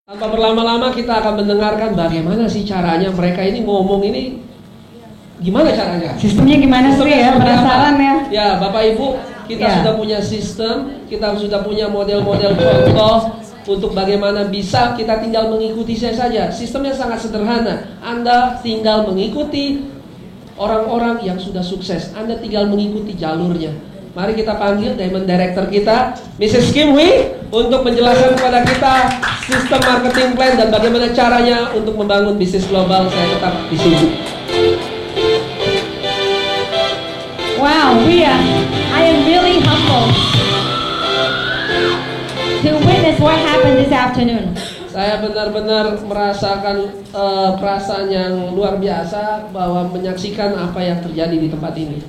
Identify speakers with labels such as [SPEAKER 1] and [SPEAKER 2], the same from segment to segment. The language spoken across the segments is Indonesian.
[SPEAKER 1] Tanpa berlama-lama kita akan mendengarkan bagaimana sih caranya mereka ini ngomong ini, gimana caranya?
[SPEAKER 2] Sistemnya gimana sih ya? Penasaran ya?
[SPEAKER 1] Ya, Bapak Ibu, kita sudah punya sistem, kita sudah punya model-model contoh untuk bagaimana bisa kita tinggal mengikuti saja. Sistemnya sangat sederhana. Anda tinggal mengikuti orang-orang yang sudah sukses. Anda tinggal mengikuti jalurnya. Mari kita panggil Diamond Director kita, Mrs. Kim Hui, untuk menjelaskan kepada kita sistem marketing plan dan bagaimana caranya untuk membangun bisnis global. Saya tetap di sini.
[SPEAKER 2] Wow, I am really humbled to witness what happened this afternoon.
[SPEAKER 1] Saya benar-benar merasakan perasaan yang luar biasa bahwa menyaksikan apa yang terjadi di tempat ini.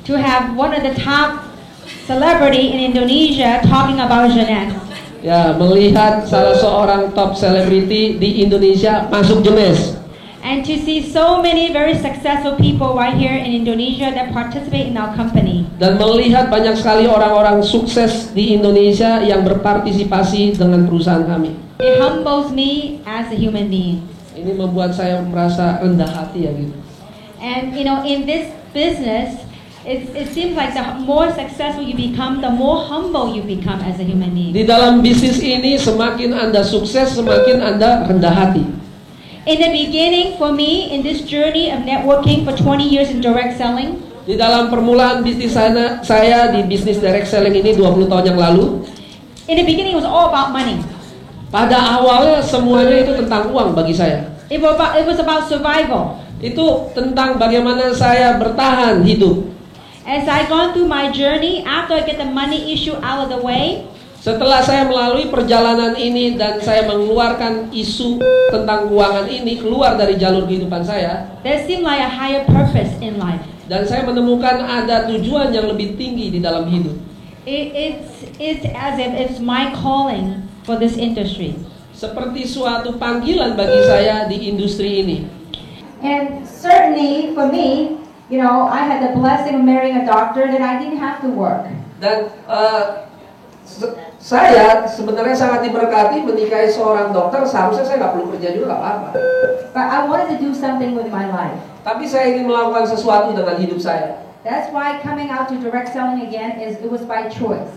[SPEAKER 2] To have one of the top celebrity in Indonesia talking about Jeunesse.
[SPEAKER 1] Ya, melihat salah seorang top selebriti di Indonesia masuk Jeunesse.
[SPEAKER 2] And to see so many very successful people right here in Indonesia that participate in our company.
[SPEAKER 1] Dan melihat banyak sekali orang-orang sukses di Indonesia yang berpartisipasi dengan perusahaan kami.
[SPEAKER 2] It humbles me as a human being.
[SPEAKER 1] Ini membuat saya merasa rendah hati ya gitu.
[SPEAKER 2] And you know, in this business, it seems like the more successful you become, the more humble you become as a human being.
[SPEAKER 1] Di dalam bisnis ini semakin Anda sukses, semakin Anda rendah hati.
[SPEAKER 2] In the beginning, for me, in this journey of networking for 20 years in direct selling,
[SPEAKER 1] di dalam permulaan bisnis saya di bisnis direct selling ini 20 tahun yang lalu,
[SPEAKER 2] in the beginning it was all about money.
[SPEAKER 1] Pada awalnya semuanya itu tentang uang bagi saya.
[SPEAKER 2] It was about survival.
[SPEAKER 1] Itu tentang bagaimana saya bertahan hidup.
[SPEAKER 2] As I gone through my journey, after I get the money issue out of the way,
[SPEAKER 1] setelah saya melalui perjalanan ini dan saya mengeluarkan isu tentang keuangan ini keluar dari jalur kehidupan saya,
[SPEAKER 2] there seemed like a higher purpose in life.
[SPEAKER 1] Dan saya menemukan ada tujuan yang lebih tinggi di dalam hidup.
[SPEAKER 2] It's as if it's my calling for this industry.
[SPEAKER 1] Seperti suatu panggilan bagi saya di industri ini.
[SPEAKER 3] And certainly for me, you know, I had the blessing of marrying a doctor that I didn't have to work.
[SPEAKER 1] Dan saya sebenarnya sangat diberkati menikahi seorang dokter, seharusnya saya nggak perlu kerja juga, nggak apa-apa.
[SPEAKER 3] But I wanted to do something with my life.
[SPEAKER 1] Tapi saya ingin melakukan sesuatu dengan hidup saya.
[SPEAKER 3] That's why coming out to direct selling again it was by choice.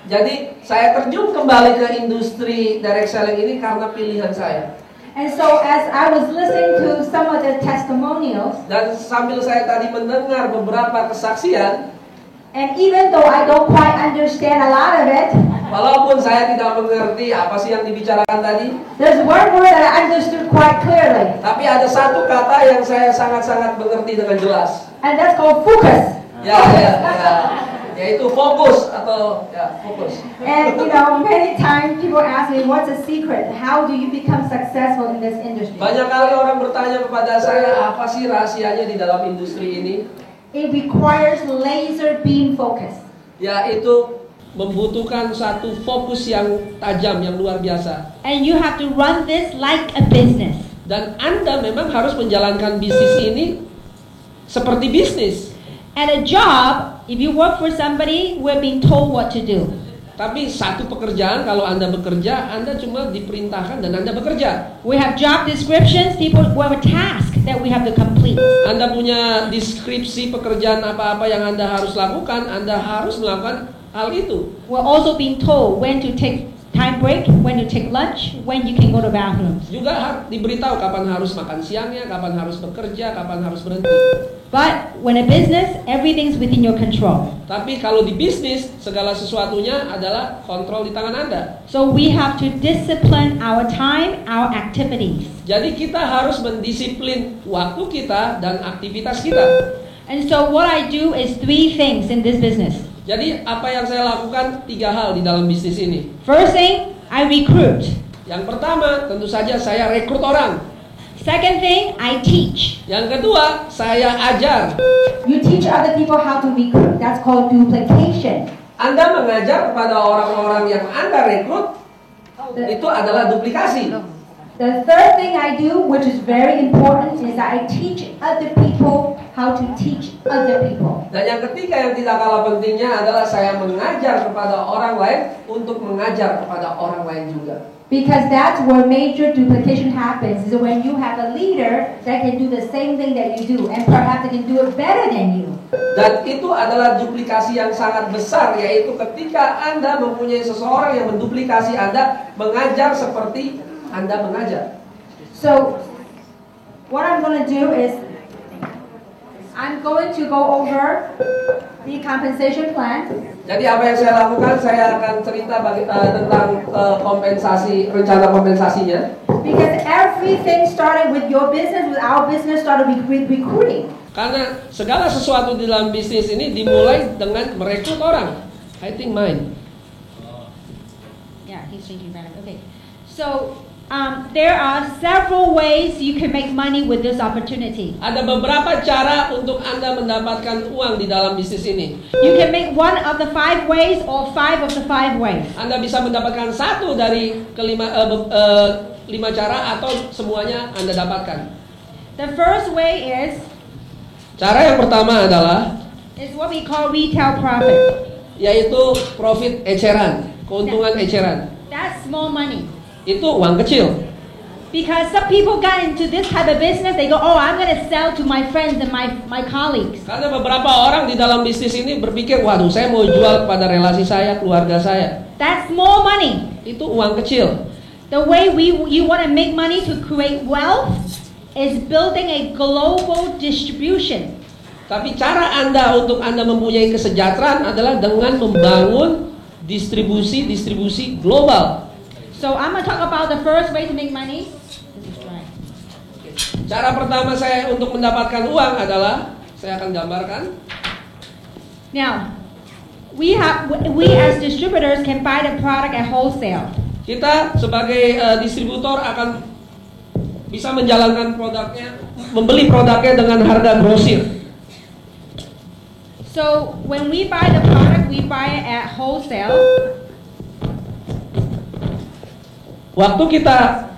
[SPEAKER 1] Jadi saya terjun kembali ke industri direct selling ini karena pilihan saya.
[SPEAKER 3] And so as I was listening to some of the testimonials,
[SPEAKER 1] dan sambil saya tadi mendengar beberapa kesaksian,
[SPEAKER 3] and even though I don't quite understand a lot of it,
[SPEAKER 1] walaupun saya tidak mengerti apa sih yang dibicarakan tadi,
[SPEAKER 3] there's one word that I understood quite clearly.
[SPEAKER 1] Tapi ada satu kata yang saya sangat-sangat mengerti dengan jelas.
[SPEAKER 3] And that's called focus.
[SPEAKER 1] Yaitu fokus atau fokus.
[SPEAKER 3] And you know, many times people ask me, what's the secret? How do you become successful in this industry?
[SPEAKER 1] Banyak kali orang bertanya kepada saya, apa sih rahasianya di dalam industri ini?
[SPEAKER 3] It requires laser beam focus.
[SPEAKER 1] Yaitu membutuhkan satu fokus yang tajam, yang luar biasa.
[SPEAKER 2] And you have to run this like a business.
[SPEAKER 1] Dan Anda memang harus menjalankan bisnis ini seperti bisnis.
[SPEAKER 2] At a job, if you work for somebody, we're being told what to do.
[SPEAKER 1] Tapi satu pekerjaan, kalau Anda bekerja, Anda cuma diperintahkan dan Anda bekerja.
[SPEAKER 2] We have job descriptions, we have a task that we have to complete.
[SPEAKER 1] Anda punya deskripsi pekerjaan apa-apa yang Anda harus lakukan, Anda harus melakukan hal itu.
[SPEAKER 2] We're also being told when to take time break, when to take lunch, when you can go to bathrooms.
[SPEAKER 1] Juga diberitahu kapan harus makan siangnya, kapan harus bekerja, kapan harus berhenti.
[SPEAKER 2] But when a business, everything's within your control.
[SPEAKER 1] Tapi kalau di bisnis, segala sesuatunya adalah kontrol di tangan Anda.
[SPEAKER 2] So we have to discipline our time, our activities.
[SPEAKER 1] Jadi kita harus mendisiplin waktu kita dan aktivitas kita.
[SPEAKER 2] And so what I do is 3 things in this business.
[SPEAKER 1] Jadi apa yang saya lakukan 3 hal di dalam bisnis ini.
[SPEAKER 2] First thing, I recruit.
[SPEAKER 1] Yang pertama, tentu saja saya rekrut orang.
[SPEAKER 2] Second thing, I teach.
[SPEAKER 1] Yang kedua, saya ajar.
[SPEAKER 3] You teach other people how to recruit. That's called duplication.
[SPEAKER 1] Anda mengajar kepada orang-orang yang Anda rekrut, itu adalah duplikasi.
[SPEAKER 3] The third thing I do, which is very important, is that I teach other people how to teach other people.
[SPEAKER 1] Dan yang ketiga yang tidak kalah pentingnya adalah saya mengajar kepada orang lain untuk mengajar kepada orang lain juga.
[SPEAKER 3] Because that's where major duplication happens, is when you have a leader that can do the same thing that you do, and perhaps they can do it better than you.
[SPEAKER 1] Dan itu adalah duplikasi yang sangat besar, yaitu ketika Anda mempunyai seseorang yang menduplikasi Anda, mengajar seperti Anda mengajar.
[SPEAKER 3] So, what I'm going to do is, I'm going to go over the compensation plan.
[SPEAKER 1] Jadi apa yang saya lakukan, saya akan cerita tentang kompensasi, rencana kompensasinya.
[SPEAKER 3] Because everything started with your business, with our business started with recruiting.
[SPEAKER 1] Karena segala sesuatu di dalam bisnis ini dimulai dengan merekrut orang. I think mine.
[SPEAKER 2] Yeah, he's thinking about it. Okay. So, there are several ways you can make money with this opportunity.
[SPEAKER 1] Ada beberapa cara untuk Anda mendapatkan uang di dalam bisnis ini.
[SPEAKER 2] You can make one of the 5 ways or 5 of the 5 ways.
[SPEAKER 1] Anda bisa mendapatkan satu dari lima cara atau semuanya Anda dapatkan.
[SPEAKER 2] The first way is
[SPEAKER 1] Cara yang pertama adalah
[SPEAKER 2] what we call retail profit.
[SPEAKER 1] yaitu profit eceran, keuntungan eceran.
[SPEAKER 2] That's small money.
[SPEAKER 1] Itu uang kecil.
[SPEAKER 2] Because some people got into this type of business, they go, oh, I'm going to sell to my friends and my colleagues.
[SPEAKER 1] Karena beberapa orang di dalam bisnis ini berpikir, waduh, saya mau jual kepada relasi saya, keluarga saya.
[SPEAKER 2] That's small money.
[SPEAKER 1] Itu uang kecil.
[SPEAKER 2] The way you want to make money to create wealth is building a global distribution.
[SPEAKER 1] Tapi cara Anda untuk Anda mempunyai kesejahteraan adalah dengan membangun distribusi global.
[SPEAKER 2] So I'm going to talk about the first way to make money.
[SPEAKER 1] Cara pertama saya untuk mendapatkan uang adalah, saya akan gambarkan.
[SPEAKER 2] Now, we as distributors can buy the product at wholesale.
[SPEAKER 1] Kita sebagai distributor akan bisa menjalankan produknya, membeli produknya dengan harga grosir.
[SPEAKER 2] So when we buy the product, we buy it at wholesale.
[SPEAKER 1] Waktu kita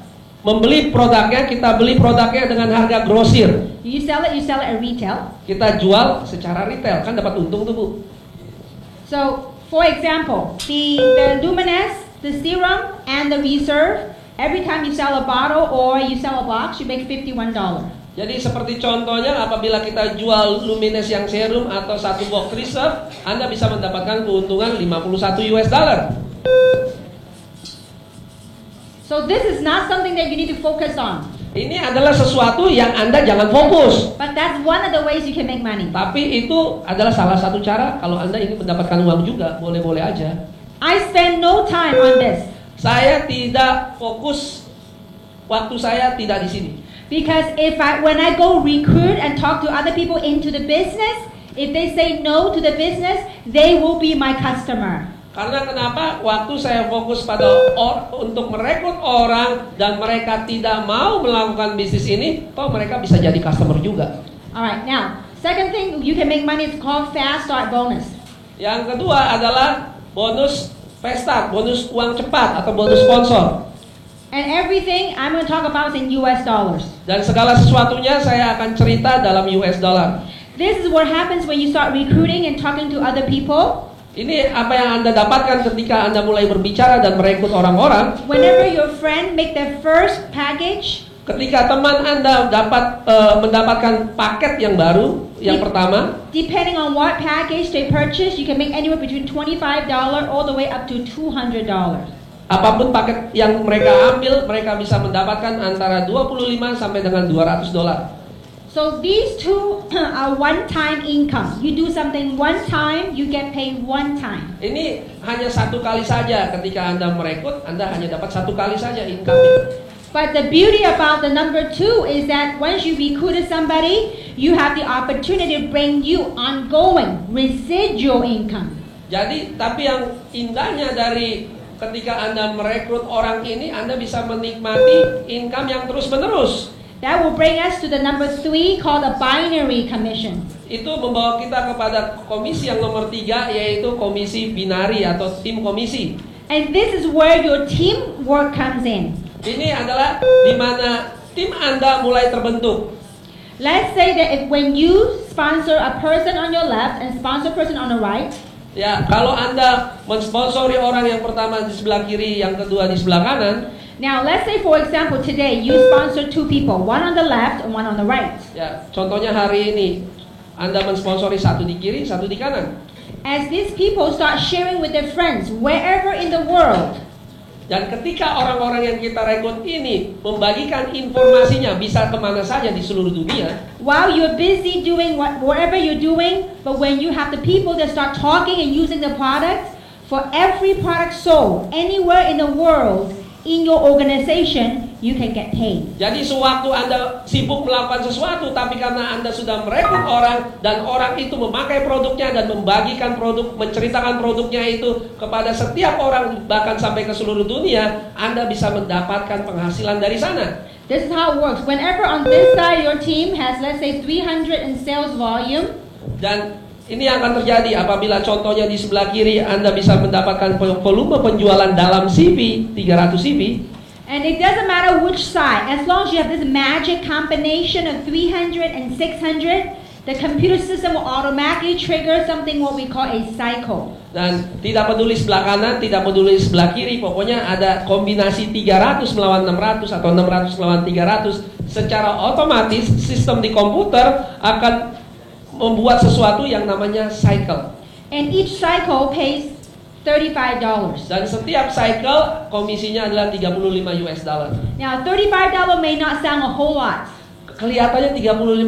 [SPEAKER 1] membeli produknya, kita beli produknya dengan harga grosir.
[SPEAKER 2] You sell it at retail.
[SPEAKER 1] Kita jual secara retail, kan dapat untung tuh, Bu.
[SPEAKER 2] So, for example, the Luminous, the serum, and the Reserve, every time you sell a bottle or you sell a box, you make $51.
[SPEAKER 1] Jadi seperti contohnya, apabila kita jual Luminous yang serum atau satu box Reserve, Anda bisa mendapatkan keuntungan $51.
[SPEAKER 2] So this is not something that you need to focus on.
[SPEAKER 1] Ini adalah sesuatu yang Anda jangan fokus.
[SPEAKER 2] But that's one of the ways you can make money.
[SPEAKER 1] Tapi itu adalah salah satu cara kalau Anda ingin mendapatkan uang juga, boleh-boleh aja.
[SPEAKER 2] I spend no time on this.
[SPEAKER 1] Saya tidak fokus, waktu saya tidak di sini.
[SPEAKER 2] Because when I go recruit and talk to other people into the business, if they say no to the business, they will be my customer.
[SPEAKER 1] Karena kenapa? Waktu saya fokus pada untuk merekrut orang dan mereka tidak mau melakukan bisnis ini, toh mereka bisa jadi customer juga.
[SPEAKER 2] Alright, now, second thing you can make money is called fast start bonus.
[SPEAKER 1] Yang kedua adalah bonus fast start, bonus uang cepat atau bonus sponsor.
[SPEAKER 2] And everything I'm going to talk about is in US dollars.
[SPEAKER 1] Dan segala sesuatunya saya akan cerita dalam US dollar.
[SPEAKER 2] This is what happens when you start recruiting and talking to other people.
[SPEAKER 1] Ini apa yang Anda dapatkan ketika Anda mulai berbicara dan merekrut orang-orang.
[SPEAKER 2] Whenever your friend make their first package,
[SPEAKER 1] ketika teman Anda mendapatkan paket yang baru, yang pertama,
[SPEAKER 2] depending on what package they purchase, you can make anywhere between $25 all the way up to $200.
[SPEAKER 1] Apapun paket yang mereka ambil, mereka bisa mendapatkan antara 25 sampai dengan $200.
[SPEAKER 2] So these two are one-time income. You do something one time, you get paid one time.
[SPEAKER 1] Ini hanya satu kali saja. Ketika Anda merekrut, Anda hanya dapat satu kali saja income.
[SPEAKER 2] But the beauty about the number 2 is that once you recruited somebody, you have the opportunity to bring you ongoing residual income.
[SPEAKER 1] Jadi, tapi yang indahnya dari ketika Anda merekrut orang ini, Anda bisa menikmati income yang terus-menerus.
[SPEAKER 2] That will bring us to the number 3 called a binary commission.
[SPEAKER 1] Itu membawa kita kepada komisi yang nomor 3, yaitu komisi binari atau tim komisi.
[SPEAKER 2] And this is where your teamwork comes in.
[SPEAKER 1] Ini adalah di mana tim Anda mulai terbentuk.
[SPEAKER 2] Let's say that when you sponsor a person on your left and sponsor a person on the right,
[SPEAKER 1] Ya, kalau Anda mensponsori orang yang pertama di sebelah kiri, yang kedua di sebelah kanan.
[SPEAKER 2] Now, let's say, for example, today you sponsor two people, one on the left and one on the right.
[SPEAKER 1] Ya, contohnya hari ini Anda mensponsori satu di kiri, satu di kanan.
[SPEAKER 2] As these people start sharing with their friends wherever in the world,
[SPEAKER 1] Dan ketika orang-orang yang kita rekrut ini membagikan informasinya bisa kemana saja di seluruh dunia.
[SPEAKER 2] while you're busy doing whatever you're doing, but when you have the people that start talking and using the product, for every product sold anywhere in the world in your organization, you can get paid.
[SPEAKER 1] Jadi sewaktu Anda sibuk melakukan sesuatu, tapi karena Anda sudah merekrut orang dan orang itu memakai produknya dan membagikan produk, menceritakan produknya itu kepada setiap orang bahkan sampai ke seluruh dunia, Anda bisa mendapatkan penghasilan dari sana.
[SPEAKER 2] This is how it works. Whenever on this side your team has, let's say, 300 in sales volume,
[SPEAKER 1] Dan ini yang akan terjadi apabila contohnya di sebelah kiri Anda bisa mendapatkan volume penjualan dalam CV 300 CV.
[SPEAKER 2] and it doesn't matter which side, as long as you have this magic combination of 300 and 600, the computer system will automatically trigger something what we call a cycle.
[SPEAKER 1] Dan tidak peduli sebelah kanan, tidak peduli sebelah kiri, pokoknya ada kombinasi 300 melawan 600 atau 600 melawan 300. Secara otomatis sistem di komputer akan membuat sesuatu yang namanya cycle.
[SPEAKER 2] And each cycle pays $35.
[SPEAKER 1] Dan setiap cycle komisinya adalah 35 US dollar.
[SPEAKER 2] Now, $35 may not sound a whole lot,
[SPEAKER 1] Kelihatannya 35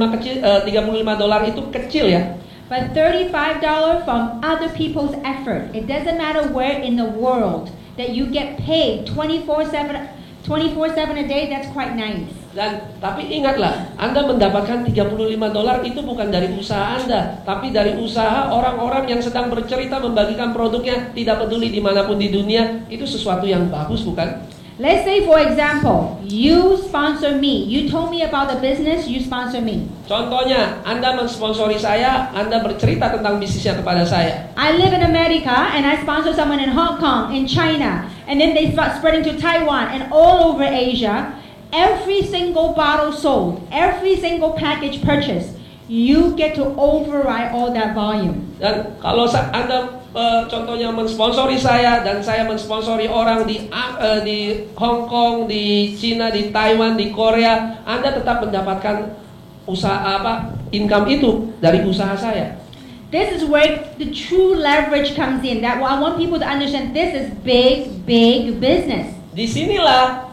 [SPEAKER 1] dolar itu kecil ya.
[SPEAKER 2] but $35 from other people's effort. It doesn't matter where in the world that you get paid 24/7 a day, that's quite nice.
[SPEAKER 1] Dan tapi ingatlah, Anda mendapatkan 35 dolar itu bukan dari usaha Anda, tapi dari usaha orang-orang yang sedang bercerita membagikan produknya, tidak peduli dimanapun di dunia. Itu sesuatu yang bagus, bukan?
[SPEAKER 2] Let's say, for example, you sponsor me. You told me about the business, you sponsor me.
[SPEAKER 1] Contohnya, Anda mensponsori saya, Anda bercerita tentang bisnisnya kepada saya.
[SPEAKER 2] I live in America and I sponsor someone in Hong Kong, in China, and then they start spreading to Taiwan and all over Asia. Every single bottle sold, every single package purchased, you get to override all that volume.
[SPEAKER 1] Dan kalau Anda contohnya mensponsori saya dan saya mensponsori orang di Hong Kong, di China, di Taiwan, di Korea, Anda tetap mendapatkan income itu dari usaha saya.
[SPEAKER 2] This is where the true leverage comes in. That I want people to understand, this is big, big business.
[SPEAKER 1] Disinilah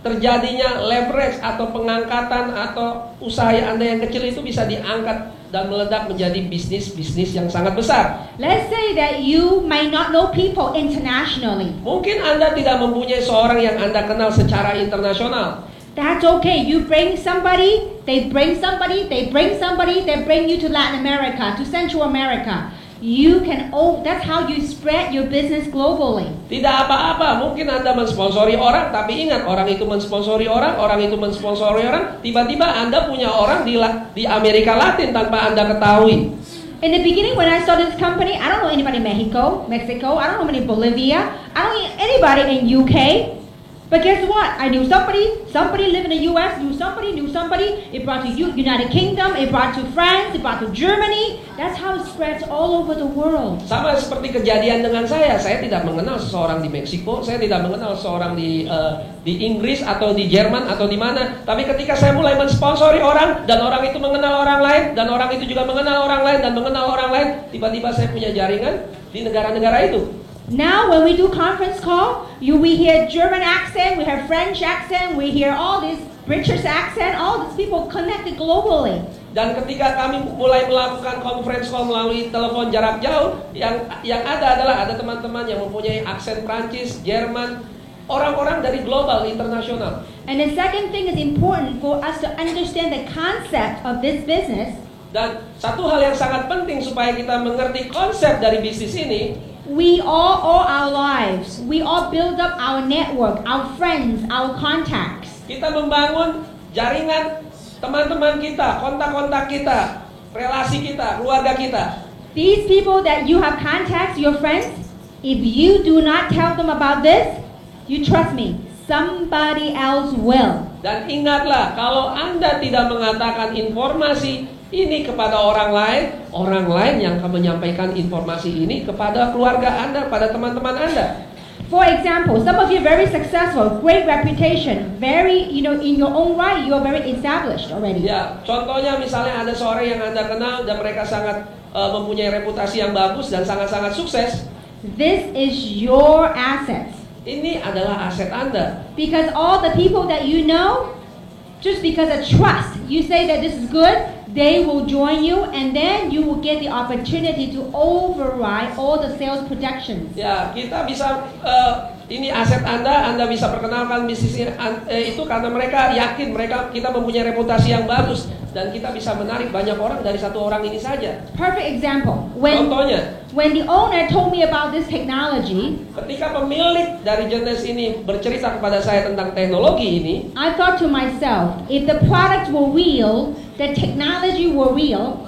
[SPEAKER 1] terjadinya leverage atau pengangkatan atau usaha Anda yang kecil itu bisa diangkat dan meledak menjadi bisnis-bisnis yang sangat besar.
[SPEAKER 2] Let's say that you may not know people internationally.
[SPEAKER 1] Mungkin Anda tidak mempunyai seorang yang Anda kenal secara internasional.
[SPEAKER 2] That's okay. You bring somebody, they bring somebody, they bring somebody, they bring you to Latin America, to Central America. You can, that's how you spread your business globally.
[SPEAKER 1] Tidak apa-apa, mungkin Anda mensponsori orang, tapi ingat, orang itu mensponsori orang, orang itu mensponsori orang, tiba-tiba Anda punya orang di Amerika Latin tanpa Anda ketahui.
[SPEAKER 2] In the beginning, when I started this company, I don't know anybody in Mexico, I don't know anybody in Bolivia, I don't know anybody in UK. But guess what? I knew somebody lived in the US, knew somebody. It brought to United Kingdom, it brought to France, it brought to Germany. That's how it spreads all over the world.
[SPEAKER 1] Sama seperti kejadian dengan saya tidak mengenal seseorang di Meksiko, saya tidak mengenal seseorang di Inggris atau di Jerman atau di mana. Tapi ketika saya mulai mensponsori orang dan orang itu mengenal orang lain dan orang itu juga mengenal orang lain dan mengenal orang lain, tiba-tiba saya punya jaringan di negara-negara itu.
[SPEAKER 2] Now, when we do conference call, we hear German accent, we hear French accent, we hear all this British accent, all these people connected globally.
[SPEAKER 1] Dan ketika kami mulai melakukan conference call melalui telepon jarak jauh, yang ada adalah ada teman-teman yang mempunyai aksen Prancis, Jerman, orang-orang dari global, internasional.
[SPEAKER 2] And the second thing is important for us to understand the concept of this business.
[SPEAKER 1] Dan satu hal yang sangat penting supaya kita mengerti konsep dari bisnis ini.
[SPEAKER 2] We all our lives, we all build up our network, our friends, our contacts.
[SPEAKER 1] Kita membangun jaringan teman-teman kita, kontak-kontak kita, relasi kita, keluarga kita.
[SPEAKER 2] These people that you have contacts, your friends, if you do not tell them about this, you trust me, somebody else will.
[SPEAKER 1] Dan ingatlah, kalau Anda tidak mengatakan informasi ini kepada orang lain yang akan menyampaikan informasi ini kepada keluarga Anda, pada teman-teman Anda.
[SPEAKER 2] For example, some of you are very successful, great reputation, very, in your own right, you are very established already.
[SPEAKER 1] Ya, contohnya misalnya ada seorang yang Anda kenal dan mereka sangat mempunyai reputasi yang bagus dan sangat-sangat sukses.
[SPEAKER 2] This is your assets.
[SPEAKER 1] Ini adalah aset Anda.
[SPEAKER 2] Because all the people that you know, just because of trust, you say that this is good, they will join you, and then you will get the opportunity to override all the sales projections.
[SPEAKER 1] Ya, kita bisa ini aset Anda bisa perkenalkan bisnisnya itu karena mereka yakin kita mempunyai reputasi yang bagus dan kita bisa menarik banyak orang dari satu orang ini saja.
[SPEAKER 2] Perfect example.
[SPEAKER 1] Contohnya,
[SPEAKER 2] when the owner told me about this technology,
[SPEAKER 1] ketika pemilik dari jenis ini bercerita kepada saya tentang teknologi ini,
[SPEAKER 2] I thought to myself, if the products were real, the technology were real,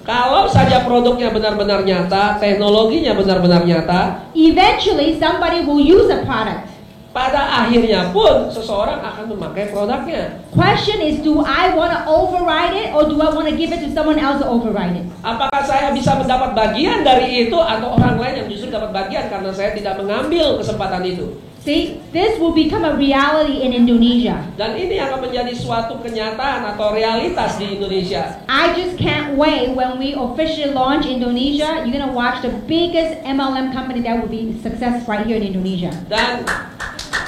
[SPEAKER 1] kalau saja produknya benar-benar nyata, teknologinya benar-benar nyata,
[SPEAKER 2] eventually somebody will use the product.
[SPEAKER 1] Pada akhirnya pun seseorang akan memakai produknya.
[SPEAKER 2] Question is, do I want to override it or do I want to give it to someone else to override it?
[SPEAKER 1] Apakah saya bisa mendapat bagian dari itu atau orang lain yang justru dapat bagian karena saya tidak mengambil kesempatan itu?
[SPEAKER 2] See, this will become a reality in Indonesia.
[SPEAKER 1] Dan ini akan menjadi suatu kenyataan atau realitas di Indonesia.
[SPEAKER 2] I just can't wait when we officially launch Indonesia. You're gonna watch the biggest MLM company that will be success right here in Indonesia.
[SPEAKER 1] Dan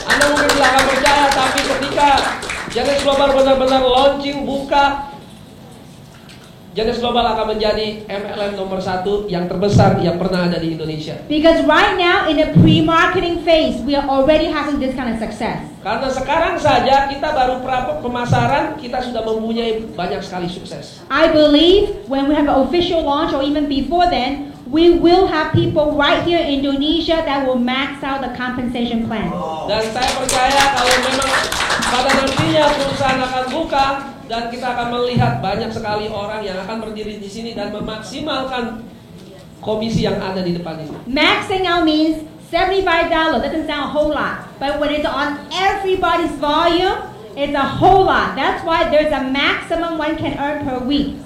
[SPEAKER 1] Anda mungkin tidak akan percaya, tapi ketika Genesis Global benar-benar launching, buka, Genesis Global akan menjadi MLM nomor 1 yang terbesar yang pernah ada di Indonesia.
[SPEAKER 2] Because right now in the pre-marketing phase, we are already having this kind of success.
[SPEAKER 1] Karena sekarang saja kita baru pemasaran, kita sudah mempunyai banyak sekali sukses.
[SPEAKER 2] I believe when we have an official launch or even before then, we will have people right here in Indonesia that will max out the compensation plan.
[SPEAKER 1] Dan saya percaya kalau memang pada nantinya perusahaan akan buka dan kita akan melihat banyak sekali orang yang akan berdiri di sini dan memaksimalkan komisi yang ada di depan ini.
[SPEAKER 2] Maxing out means $75. Doesn't sound a whole lot, but when it's on everybody's volume, it's a whole lot. That's why there's a maximum one can earn per week.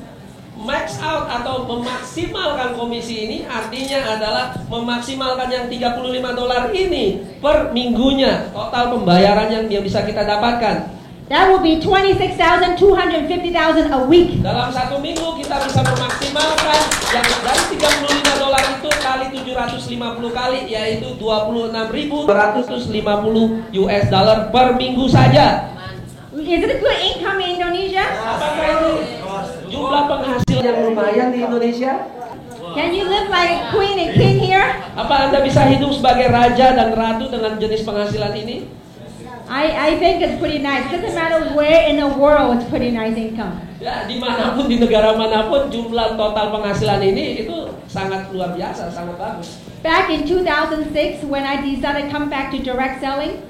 [SPEAKER 1] Max out atau memaksimalkan komisi ini artinya adalah memaksimalkan yang $35 ini per minggunya, total pembayaran yang bisa kita dapatkan.
[SPEAKER 2] That will be $26,000, $250,000 a week.
[SPEAKER 1] Dalam satu minggu kita bisa memaksimalkan yang dari $35 itu kali 750 kali, yaitu $26.250 per minggu saja.
[SPEAKER 2] Is it a good income in Indonesia?
[SPEAKER 1] Apakah ini jumlah penghasil yang lumayan di Indonesia?
[SPEAKER 2] Can you live like a queen and king here?
[SPEAKER 1] Apa Anda bisa hidup sebagai raja dan ratu dengan jenis penghasilan ini?
[SPEAKER 2] I think it's pretty nice. Doesn't matter where in the world, it's pretty nice income.
[SPEAKER 1] Ya, dimanapun, di negara manapun, jumlah total penghasilan ini itu sangat luar biasa, sangat bagus.
[SPEAKER 2] Back in 2006, when I decided to come back to direct selling,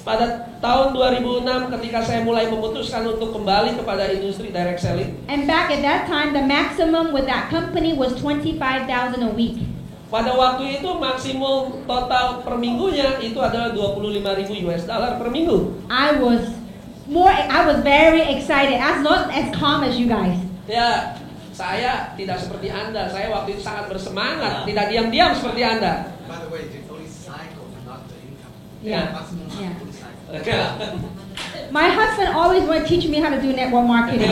[SPEAKER 1] pada tahun 2006 ketika saya mulai memutuskan untuk kembali kepada industri direct selling.
[SPEAKER 2] And back at that time, the maximum with that company was $25,000 a week.
[SPEAKER 1] Pada waktu itu maksimum total per minggunya itu adalah $25.000 per minggu.
[SPEAKER 2] I was very excited. I was not as calm as you guys.
[SPEAKER 1] Ya, saya tidak seperti Anda. Saya waktu itu sangat bersemangat, tidak diam-diam seperti Anda.
[SPEAKER 4] By the way, it's only cycle, not the income.
[SPEAKER 2] Yeah.
[SPEAKER 4] Yeah.
[SPEAKER 2] My husband always want to teach me how to do network marketing.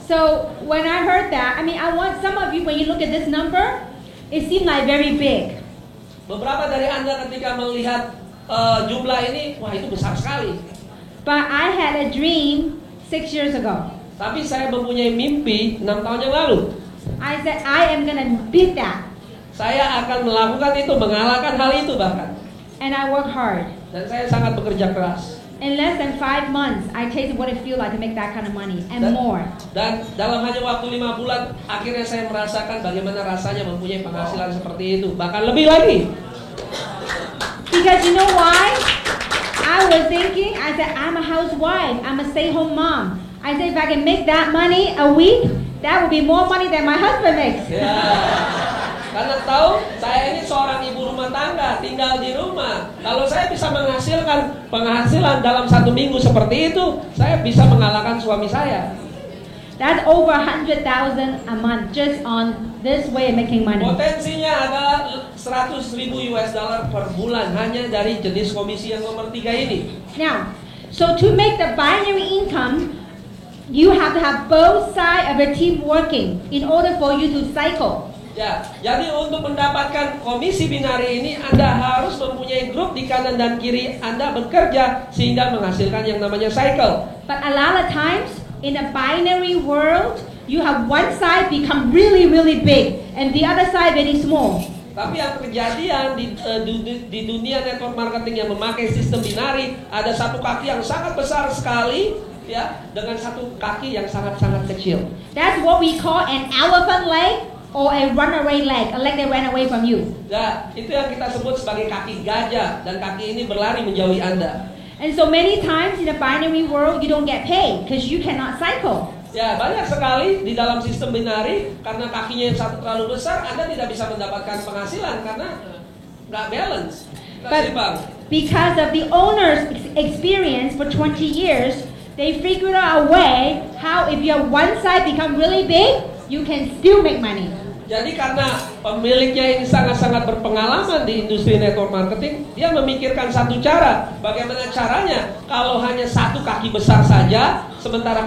[SPEAKER 2] So when I heard that, I mean, I want some of you, when you look at this number, it seemed like very big.
[SPEAKER 1] Beberapa dari Anda ketika melihat jumlah ini, wah itu besar sekali.
[SPEAKER 2] But I had a dream 6 years ago.
[SPEAKER 1] Tapi saya mempunyai mimpi 6 tahun yang lalu.
[SPEAKER 2] I said, I am gonna beat that.
[SPEAKER 1] Saya akan melakukan itu, mengalahkan hal itu bahkan.
[SPEAKER 2] And I work hard.
[SPEAKER 1] Dan saya sangat bekerja keras.
[SPEAKER 2] In less than 5 months, I tasted what it feels like to make that kind of money and more.
[SPEAKER 1] Dan dalam hanya waktu 5 bulan, akhirnya saya merasakan bagaimana rasanya mempunyai penghasilan seperti itu, bahkan lebih lagi.
[SPEAKER 2] Because you know why? I was thinking, I said, I'm a housewife, I'm a stay-home mom. I said, if I can make that money a week, that would be more money than my husband makes.
[SPEAKER 1] Ya. Karena tahu saya ini seorang ibu rumah tangga, tinggal di rumah. Kalau saya bisa menghasilkan penghasilan dalam 1 minggu seperti itu, saya bisa mengalahkan suami saya.
[SPEAKER 2] That's over 100,000 a month just on this way of making money.
[SPEAKER 1] Potensinya adalah 100.000 US dollar per bulan hanya dari jenis komisi yang nomor 3 ini.
[SPEAKER 2] Now, so to make the binary income, you have to have both sides of a team working in order for you to cycle.
[SPEAKER 1] Ya, jadi untuk mendapatkan komisi binari ini Anda harus mempunyai grup di kanan dan kiri Anda bekerja sehingga menghasilkan yang namanya cycle.
[SPEAKER 2] But a lot of times in a binary world, you have one side become really, really big and the other side very small.
[SPEAKER 1] Tapi yang kejadian di dunia network marketing yang memakai sistem binari, ada satu kaki yang sangat besar sekali, ya, dengan satu kaki yang sangat-sangat kecil.
[SPEAKER 2] That's what we call an elephant leg or a runaway leg, a leg that ran away from you.
[SPEAKER 1] Ya, itu yang kita sebut sebagai kaki gajah, dan kaki ini berlari menjauhi Anda.
[SPEAKER 2] And so many times in the binary world, you don't get paid because you cannot cycle.
[SPEAKER 1] Ya, banyak sekali di dalam sistem binari karena kakinya yang satu terlalu besar, Anda tidak bisa mendapatkan penghasilan karena nggak balance, nggak
[SPEAKER 2] But
[SPEAKER 1] seimbang.
[SPEAKER 2] because of the owner's experience for 20 years, they figured out a way how if your one side become really big, you can still make money.
[SPEAKER 1] Jadi karena pemiliknya ini sangat-sangat berpengalaman di industri network marketing, dia memikirkan satu cara. Bagaimana caranya kalau hanya satu kaki besar saja, sementara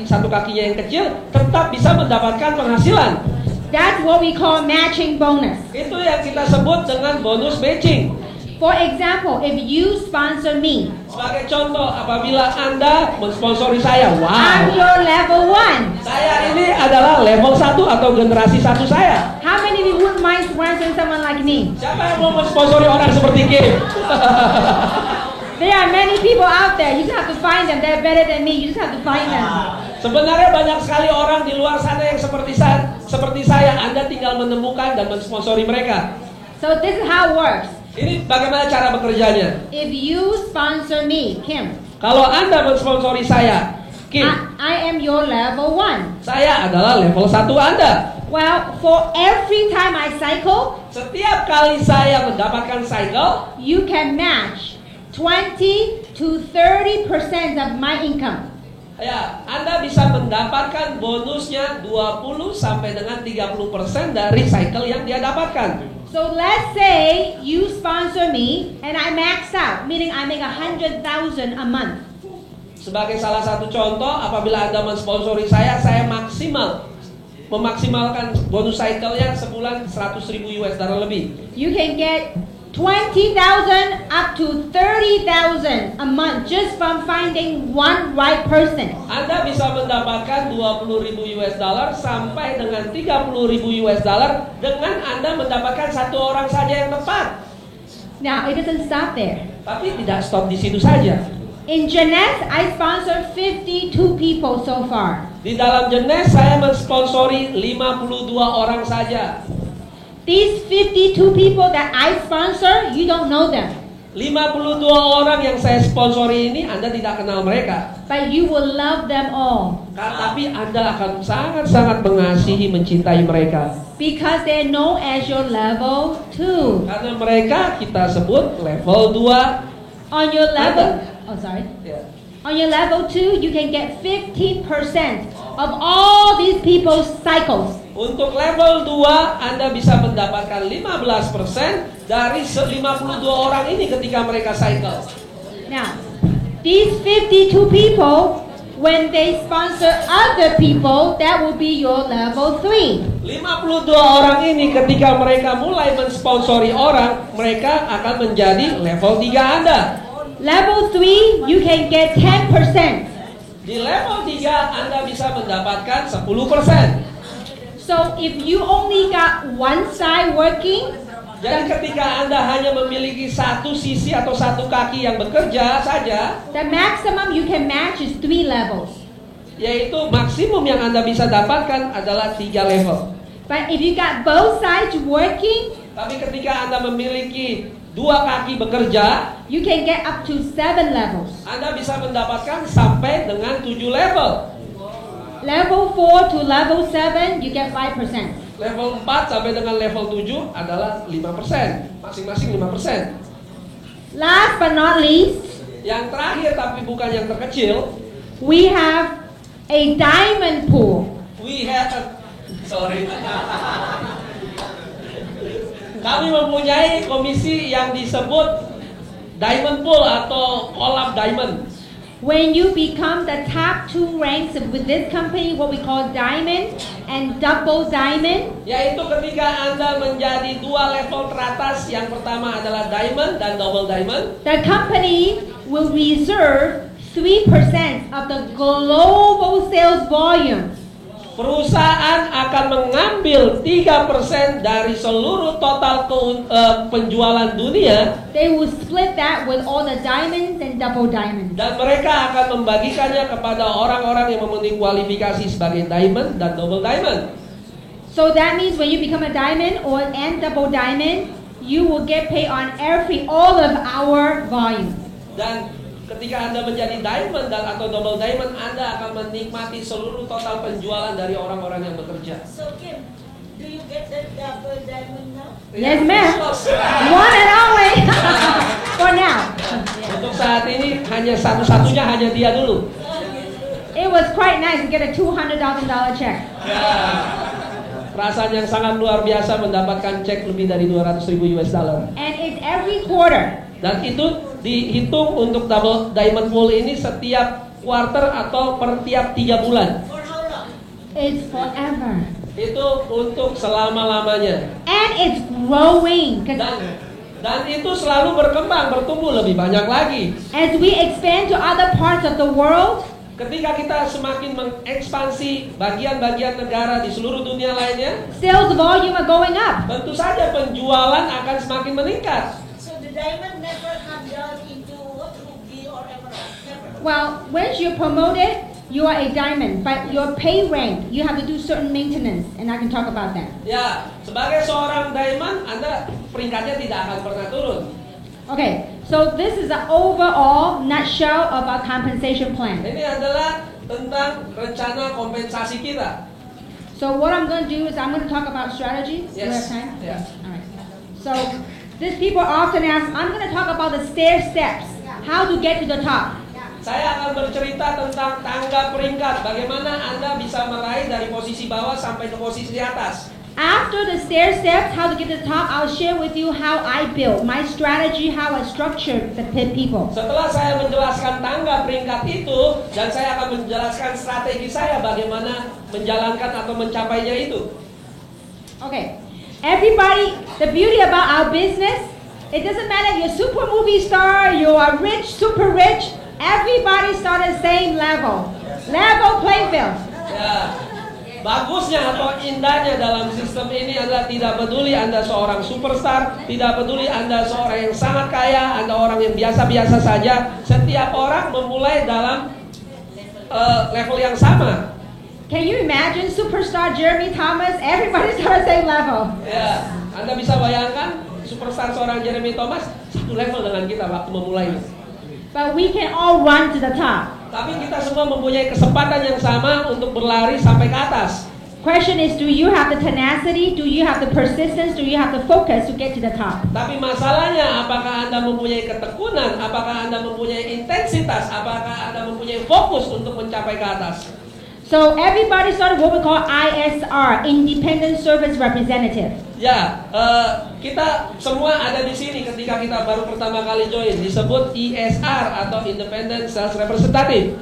[SPEAKER 1] satu kakinya yang kecil, tetap bisa mendapatkan penghasilan.
[SPEAKER 2] That's what we call matching bonus.
[SPEAKER 1] Itu yang kita sebut dengan bonus matching.
[SPEAKER 2] For example, if you sponsor me,
[SPEAKER 1] Sebagai contoh, apabila Anda mensponsori saya,
[SPEAKER 2] I'm
[SPEAKER 1] wow,
[SPEAKER 2] your level 1.
[SPEAKER 1] saya ini adalah level 1 atau generasi 1 saya.
[SPEAKER 2] How many of you wouldn't mind sponsoring someone like me?
[SPEAKER 1] Siapa yang mau mensponsori orang seperti Kim?
[SPEAKER 2] There are many people out there. You just have to find them. They're better than me. You just have to find them.
[SPEAKER 1] Sebenarnya banyak sekali orang di luar sana yang seperti saya. Anda tinggal menemukan dan mensponsori mereka.
[SPEAKER 2] So this is how it works.
[SPEAKER 1] Ini bagaimana cara bekerjanya?
[SPEAKER 2] If you sponsor me, Kim,
[SPEAKER 1] Kalau Anda mensponsori saya, Kim,
[SPEAKER 2] I am your level 1.
[SPEAKER 1] saya adalah level 1 Anda.
[SPEAKER 2] Well, for every time I cycle,
[SPEAKER 1] Setiap kali saya mendapatkan cycle,
[SPEAKER 2] you can match 20 to 30% of my income.
[SPEAKER 1] ya, Anda bisa mendapatkan bonusnya 20 sampai dengan 30% dari cycle yang dia dapatkan.
[SPEAKER 2] So let's say you sponsor me and I max out, meaning I make 100,000 a month.
[SPEAKER 1] Sebagai salah satu contoh, apabila Anda mensponsori saya memaksimalkan bonus cycle-nya sebulan 100.000 US dollar lebih.
[SPEAKER 2] You can get 20,000 up to 30,000 a month just from finding one right person.
[SPEAKER 1] Anda bisa mendapatkan 20.000 US dollar sampai dengan 30.000 US dollar dengan Anda mendapatkan satu orang saja yang tepat.
[SPEAKER 2] Now, it doesn't stop there.
[SPEAKER 1] Tapi tidak stop di situ saja.
[SPEAKER 2] In Jeunesse, I sponsored 52 people so far.
[SPEAKER 1] Di dalam Jeunesse saya mensponsori 52 orang saja.
[SPEAKER 2] These 52 people that I sponsor, you don't know them.
[SPEAKER 1] 52 orang yang saya sponsori ini Anda tidak kenal mereka.
[SPEAKER 2] But you will love them all.
[SPEAKER 1] Tapi Anda akan sangat-sangat mengasihi, mencintai mereka.
[SPEAKER 2] Because they're known as your level 2.
[SPEAKER 1] Karena mereka kita sebut level 2.
[SPEAKER 2] On your level,
[SPEAKER 1] Ya.
[SPEAKER 2] On your level 2, you can get 15% of all these people's cycles.
[SPEAKER 1] Untuk level 2, Anda bisa mendapatkan 15% dari 52 orang ini ketika mereka cycle.
[SPEAKER 2] Now, these 52 people, when they sponsor other people, that will be your level 3.
[SPEAKER 1] 52 orang ini ketika mereka mulai mensponsori orang, mereka akan menjadi level 3 Anda.
[SPEAKER 2] Level 3, you can get 10%.
[SPEAKER 1] Di level 3, Anda bisa mendapatkan 10%.
[SPEAKER 2] So if you only got one side working,
[SPEAKER 1] Jadi ketika Anda hanya memiliki satu sisi atau satu kaki yang bekerja saja,
[SPEAKER 2] the maximum you can match is 3 levels.
[SPEAKER 1] yaitu maksimum yang Anda bisa dapatkan adalah 3 level.
[SPEAKER 2] But if you got both sides working,
[SPEAKER 1] Tapi ketika Anda memiliki 2 kaki bekerja,
[SPEAKER 2] you can get up to 7 levels.
[SPEAKER 1] Anda bisa mendapatkan sampai dengan 7 level.
[SPEAKER 2] Level 4 to level 7, you get 5%.
[SPEAKER 1] Level 4 sampai dengan level 7 adalah 5%, masing-masing 5%.
[SPEAKER 2] Last but not least,
[SPEAKER 1] Yang terakhir tapi bukan yang terkecil,
[SPEAKER 2] we have a diamond pool.
[SPEAKER 1] Kami mempunyai komisi yang disebut Diamond Pool atau kolam diamond.
[SPEAKER 2] When you become the top 2 ranks with this company, what we call diamond and double diamond,
[SPEAKER 1] Yaitu ketika Anda menjadi 2 level teratas, yang pertama adalah diamond dan double diamond,
[SPEAKER 2] the company will reserve 3% of the global sales volume.
[SPEAKER 1] perusahaan akan mengambil 3% dari seluruh total penjualan dunia,
[SPEAKER 2] They will split that with all the diamonds and double diamonds.
[SPEAKER 1] dan mereka akan membagikannya kepada orang-orang yang memenuhi kualifikasi sebagai diamond dan double diamond.
[SPEAKER 2] So that means when you become a diamond and double diamond, you will get paid on all of our volume.
[SPEAKER 1] Dan ketika Anda menjadi diamond dan atau double diamond, Anda akan menikmati seluruh total penjualan dari orang-orang yang bekerja.
[SPEAKER 5] So Kim, do you get the double diamond now?
[SPEAKER 2] Yes, ma'am. One and only for now.
[SPEAKER 1] Untuk saat ini hanya satu-satunya hanya dia dulu.
[SPEAKER 2] It was quite nice to get a $200,000 check.
[SPEAKER 1] Ya, perasaan yang sangat luar biasa mendapatkan cek lebih dari 200.000 US dollar.
[SPEAKER 2] And it's every quarter.
[SPEAKER 1] Dan itu dihitung untuk double diamond pool ini setiap quarter atau per tiap 3 bulan.
[SPEAKER 5] For how long?
[SPEAKER 2] It's forever.
[SPEAKER 1] Itu untuk selama-lamanya.
[SPEAKER 2] And it's growing.
[SPEAKER 1] Dan itu selalu berkembang, bertumbuh lebih banyak lagi.
[SPEAKER 2] As we expand to other parts of the world,
[SPEAKER 1] Ketika kita semakin mengekspansi bagian-bagian negara di seluruh dunia lainnya,
[SPEAKER 2] sales volume are going up.
[SPEAKER 1] tentu saja penjualan akan semakin meningkat.
[SPEAKER 5] So the diamond never come down into what, ruby or emerald? Never.
[SPEAKER 2] Well, once you're promoted, you are a diamond, but your pay rank, you have to do certain maintenance, and I can talk about that.
[SPEAKER 1] Ya, sebagai seorang diamond, Anda peringkatnya tidak akan pernah turun.
[SPEAKER 2] Okay, so this is the overall nutshell of our compensation plan.
[SPEAKER 1] Ini adalah tentang rencana kompensasi kita.
[SPEAKER 2] So what I'm going to do is I'm going to talk about strategy. Do we have
[SPEAKER 1] Yes.
[SPEAKER 2] time?
[SPEAKER 1] Yeah.
[SPEAKER 2] All right. So these people often ask, I'm going to talk about the stair steps, how to get to the top.
[SPEAKER 1] Saya akan bercerita tentang tangga peringkat, bagaimana Anda bisa meraih dari posisi bawah sampai ke posisi di atas.
[SPEAKER 2] After the stair steps, how to get to the top, I'll share with you how I built my strategy, how I structured the people.
[SPEAKER 1] Setelah saya menjelaskan tangga peringkat itu, dan saya akan menjelaskan strategi saya bagaimana menjalankan atau mencapainya itu.
[SPEAKER 2] Okay, everybody, the beauty about our business, it doesn't matter if you're a super movie star, you are rich, super rich, everybody start at the same level. Level playing field.
[SPEAKER 1] Ya, bagusnya atau indahnya dalam sistem ini adalah tidak peduli Anda seorang superstar, tidak peduli Anda seorang yang sangat kaya, Anda orang yang biasa-biasa saja, setiap orang memulai dalam level yang sama.
[SPEAKER 2] Can you imagine superstar Jeremy Thomas? Everybody start at the same level.
[SPEAKER 1] Ya, Anda bisa bayangkan superstar seorang Jeremy Thomas satu level dengan kita waktu memulainya.
[SPEAKER 2] But we can all run to the top.
[SPEAKER 1] Tapi kita semua mempunyai kesempatan yang sama untuk berlari sampai ke atas.
[SPEAKER 2] Question is, do you have the tenacity? Do you have the persistence? Do you have the focus to get to the top?
[SPEAKER 1] Tapi masalahnya, apakah Anda mempunyai ketekunan? Apakah Anda mempunyai intensitas? Apakah Anda mempunyai fokus untuk mencapai ke atas?
[SPEAKER 2] So everybody started what we call ISR, Independent Service Representative.
[SPEAKER 1] Ya, kita semua ada di sini ketika kita baru pertama kali join. Disebut ISR atau Independent Sales Representative.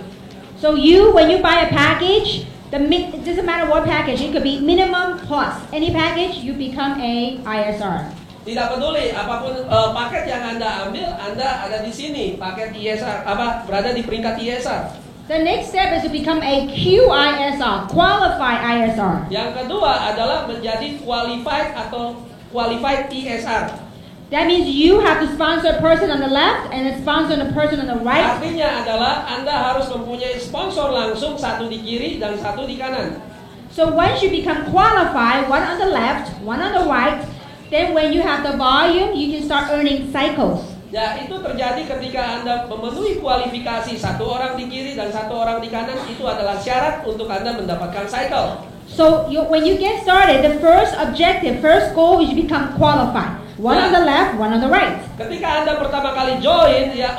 [SPEAKER 2] So when you buy a package, it doesn't matter what package, it could be minimum plus. Any package, you become a ISR.
[SPEAKER 1] Tidak peduli apapun paket yang Anda ambil, Anda ada di sini. Paket ISR, berada di peringkat ISR.
[SPEAKER 2] The next step is to become a QISR, Qualified ISR.
[SPEAKER 1] Yang kedua adalah menjadi qualified atau qualified ISR.
[SPEAKER 2] That means you have to sponsor a person on the left and then sponsor a person on the right.
[SPEAKER 1] Artinya adalah Anda harus mempunyai sponsor langsung, satu di kiri dan satu di kanan.
[SPEAKER 2] So once you become qualified, one on the left, one on the right, then when you have the volume, you can start earning cycles.
[SPEAKER 1] Ya, itu terjadi ketika Anda memenuhi kualifikasi, satu orang di kiri dan satu orang di kanan. Itu adalah syarat untuk Anda mendapatkan cycle.
[SPEAKER 2] So when you get started, the first objective, first goal is you become qualified. One on the left, one on the right.
[SPEAKER 1] Ketika Anda pertama kali join, ya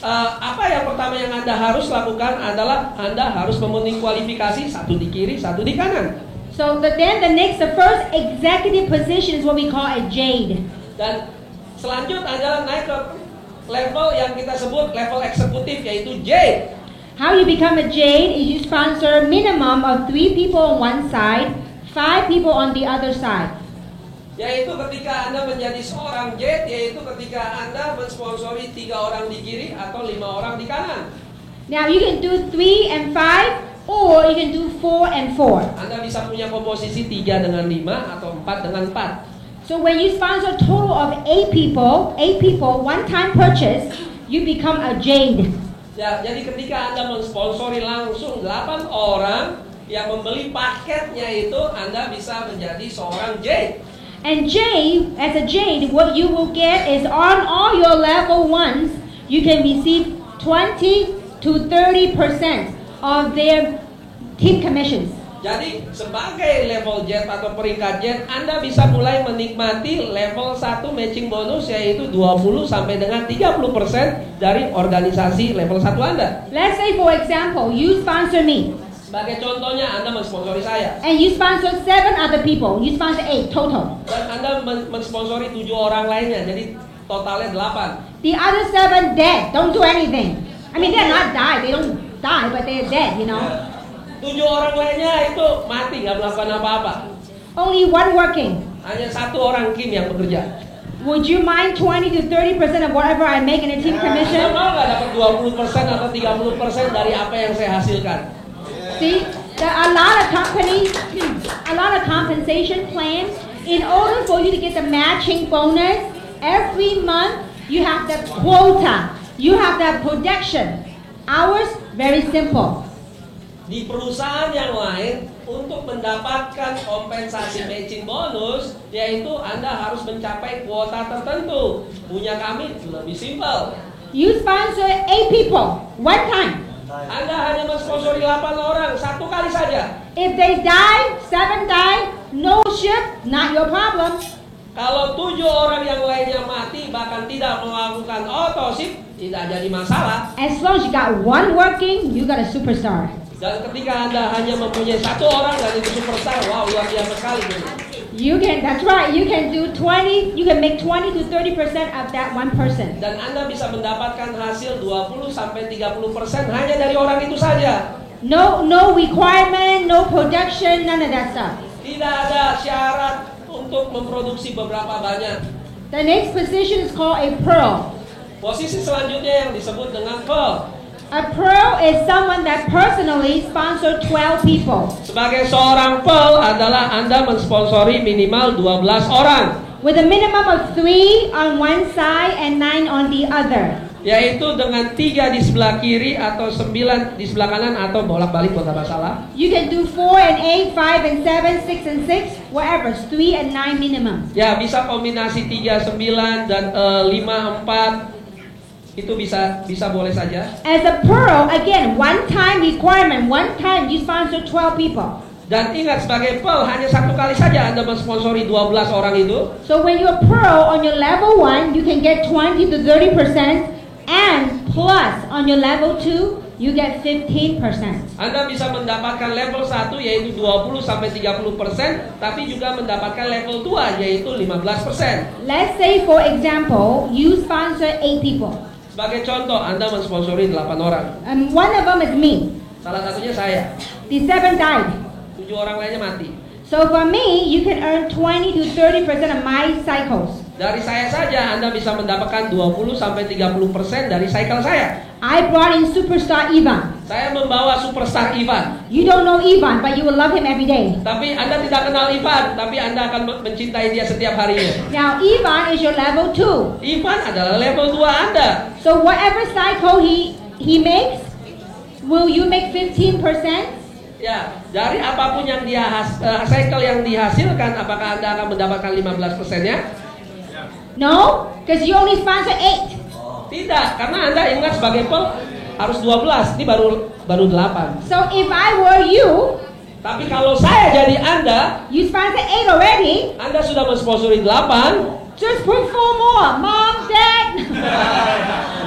[SPEAKER 1] apa yang pertama yang Anda harus lakukan adalah Anda harus memenuhi kualifikasi, satu di kiri, satu di kanan.
[SPEAKER 2] So the first executive position is what we call a jade.
[SPEAKER 1] Dan selanjutnya adalah naik ke level yang kita sebut level eksekutif, yaitu jade.
[SPEAKER 2] How you become a jade is you sponsor minimum of 3 people on one side, 5 people on the other side.
[SPEAKER 1] Yaitu ketika Anda menjadi seorang jade, yaitu ketika Anda mensponsori 3 orang di kiri atau 5 orang di kanan.
[SPEAKER 2] Now you can do 3 and 5, or you can do 4 and 4.
[SPEAKER 1] Anda bisa punya komposisi 3 dengan 5 atau 4 dengan 4.
[SPEAKER 2] So when you sponsor a total of 8 people, one-time purchase, you become a jade.
[SPEAKER 1] Ya, jadi ketika Anda mensponsori langsung 8 orang yang membeli paketnya itu, Anda bisa menjadi seorang jade.
[SPEAKER 2] And jade, as a jade, what you will get is on all your level 1s, you can receive 20 to 30% of their team commissions.
[SPEAKER 1] Jadi sebagai level jet atau peringkat jet, Anda bisa mulai menikmati level 1 matching bonus, yaitu 20 sampai dengan 30% dari organisasi level 1 Anda.
[SPEAKER 2] Let's say for example, you sponsor me.
[SPEAKER 1] Sebagai contohnya, Anda mensponsori saya.
[SPEAKER 2] And you sponsor 7 other people. You sponsor 8 total.
[SPEAKER 1] Dan Anda mensponsori 7 orang lainnya, jadi totalnya 8.
[SPEAKER 2] The other 7 dead, don't do anything. I mean, they're not died, they don't die, but they're dead, you know.
[SPEAKER 1] 7 orang lainnya itu mati, nggak melakukan apa-apa.
[SPEAKER 2] Only 1 working.
[SPEAKER 1] Hanya 1 orang Kim yang bekerja.
[SPEAKER 2] Would you mind 20 to 30% of whatever I make in a team
[SPEAKER 1] Anda
[SPEAKER 2] commission?
[SPEAKER 1] mau nggak dapat 20% atau 30% dari apa yang saya hasilkan?
[SPEAKER 2] See, there are a lot of companies, a lot of compensation plans. In order for you to get the matching bonus, every month you have the quota, you have the projection. Ours, very simple.
[SPEAKER 1] Di perusahaan yang lain, untuk mendapatkan kompensasi matching bonus, yaitu Anda harus mencapai kuota tertentu. Punya kami lebih simpel.
[SPEAKER 2] You sponsor 8 people, one time.
[SPEAKER 1] Anda hanya mensponsori 8 orang, 1 kali saja.
[SPEAKER 2] If they die, 7 die, no shift, not your problem.
[SPEAKER 1] Kalau 7 orang yang lainnya mati, bahkan tidak melakukan otosip, tidak jadi masalah.
[SPEAKER 2] As long as you got 1 working, you got a superstar.
[SPEAKER 1] Dan ketika Anda hanya mempunyai 1 orang dan itu superstar, wow, luar biasa sekali.
[SPEAKER 2] You can, that's right, you can do 20, you can make 20 to 30% of that one person.
[SPEAKER 1] Dan Anda bisa mendapatkan hasil 20 sampai 30% hanya dari orang itu saja.
[SPEAKER 2] No requirement, no production, none of that stuff.
[SPEAKER 1] Tidak ada syarat untuk memproduksi beberapa banyak.
[SPEAKER 2] The next position is called a pearl.
[SPEAKER 1] Posisi selanjutnya yang disebut dengan pearl.
[SPEAKER 2] A pearl is someone that personally sponsor 12 people.
[SPEAKER 1] Sebagai seorang pearl adalah Anda mensponsori minimal 12 orang.
[SPEAKER 2] With a minimum of 3 on one side and 9 on the other.
[SPEAKER 1] Yaitu dengan 3 di sebelah kiri atau 9 di sebelah kanan atau bolak-balik buat apa salah.
[SPEAKER 2] You can do 4 and 8, 5 and 7, 6 and 6, whatever, 3 and 9 minimum.
[SPEAKER 1] Ya, bisa kombinasi 3, 9 dan 5, 4. Itu bisa boleh saja.
[SPEAKER 2] As a pearl, again, one time requirement, one time you sponsor 12 people.
[SPEAKER 1] Dan ingat, sebagai pearl hanya 1 kali saja Anda mensponsori 12 orang itu.
[SPEAKER 2] So when you're pearl on your level 1, you can get 20 to 30%, and plus on your level 2, you get 15%.
[SPEAKER 1] Anda bisa mendapatkan level 1 yaitu 20 sampai 30%, tapi juga mendapatkan level 2 yaitu 15%.
[SPEAKER 2] Let's say for example, you sponsor 8 people.
[SPEAKER 1] Sebagai contoh, Anda mensponsori 8 orang.
[SPEAKER 2] And one of them is me.
[SPEAKER 1] Salah satunya saya.
[SPEAKER 2] The 7 died.
[SPEAKER 1] 7 orang lainnya mati.
[SPEAKER 2] So for me, you can earn 20 to 30% of my cycles.
[SPEAKER 1] Dari saya saja Anda bisa mendapatkan 20 sampai 30% dari cycle saya.
[SPEAKER 2] I brought in superstar Ivan.
[SPEAKER 1] Saya membawa superstar Ivan.
[SPEAKER 2] You don't know Ivan, but you will love him every day.
[SPEAKER 1] Tapi Anda tidak kenal Ivan, tapi Anda akan mencintai dia setiap harinya.
[SPEAKER 2] Now Ivan is your level 2.
[SPEAKER 1] Ivan adalah level 2 Anda.
[SPEAKER 2] So whatever cycle he makes, will you make 15%?
[SPEAKER 1] Ya, dari apapun yang dia cycle yang dihasilkan, apakah Anda akan mendapatkan 15%-nya?
[SPEAKER 2] No, because you only sponsor 8.
[SPEAKER 1] Tidak, karena Anda ingat sebagai pearl harus 12, ini baru 8.
[SPEAKER 2] So if I were you,
[SPEAKER 1] Tapi kalau saya jadi Anda,
[SPEAKER 2] you sponsor 8 already,
[SPEAKER 1] Anda sudah mensponsori 8.
[SPEAKER 2] just put 4 more. Mom, Dad.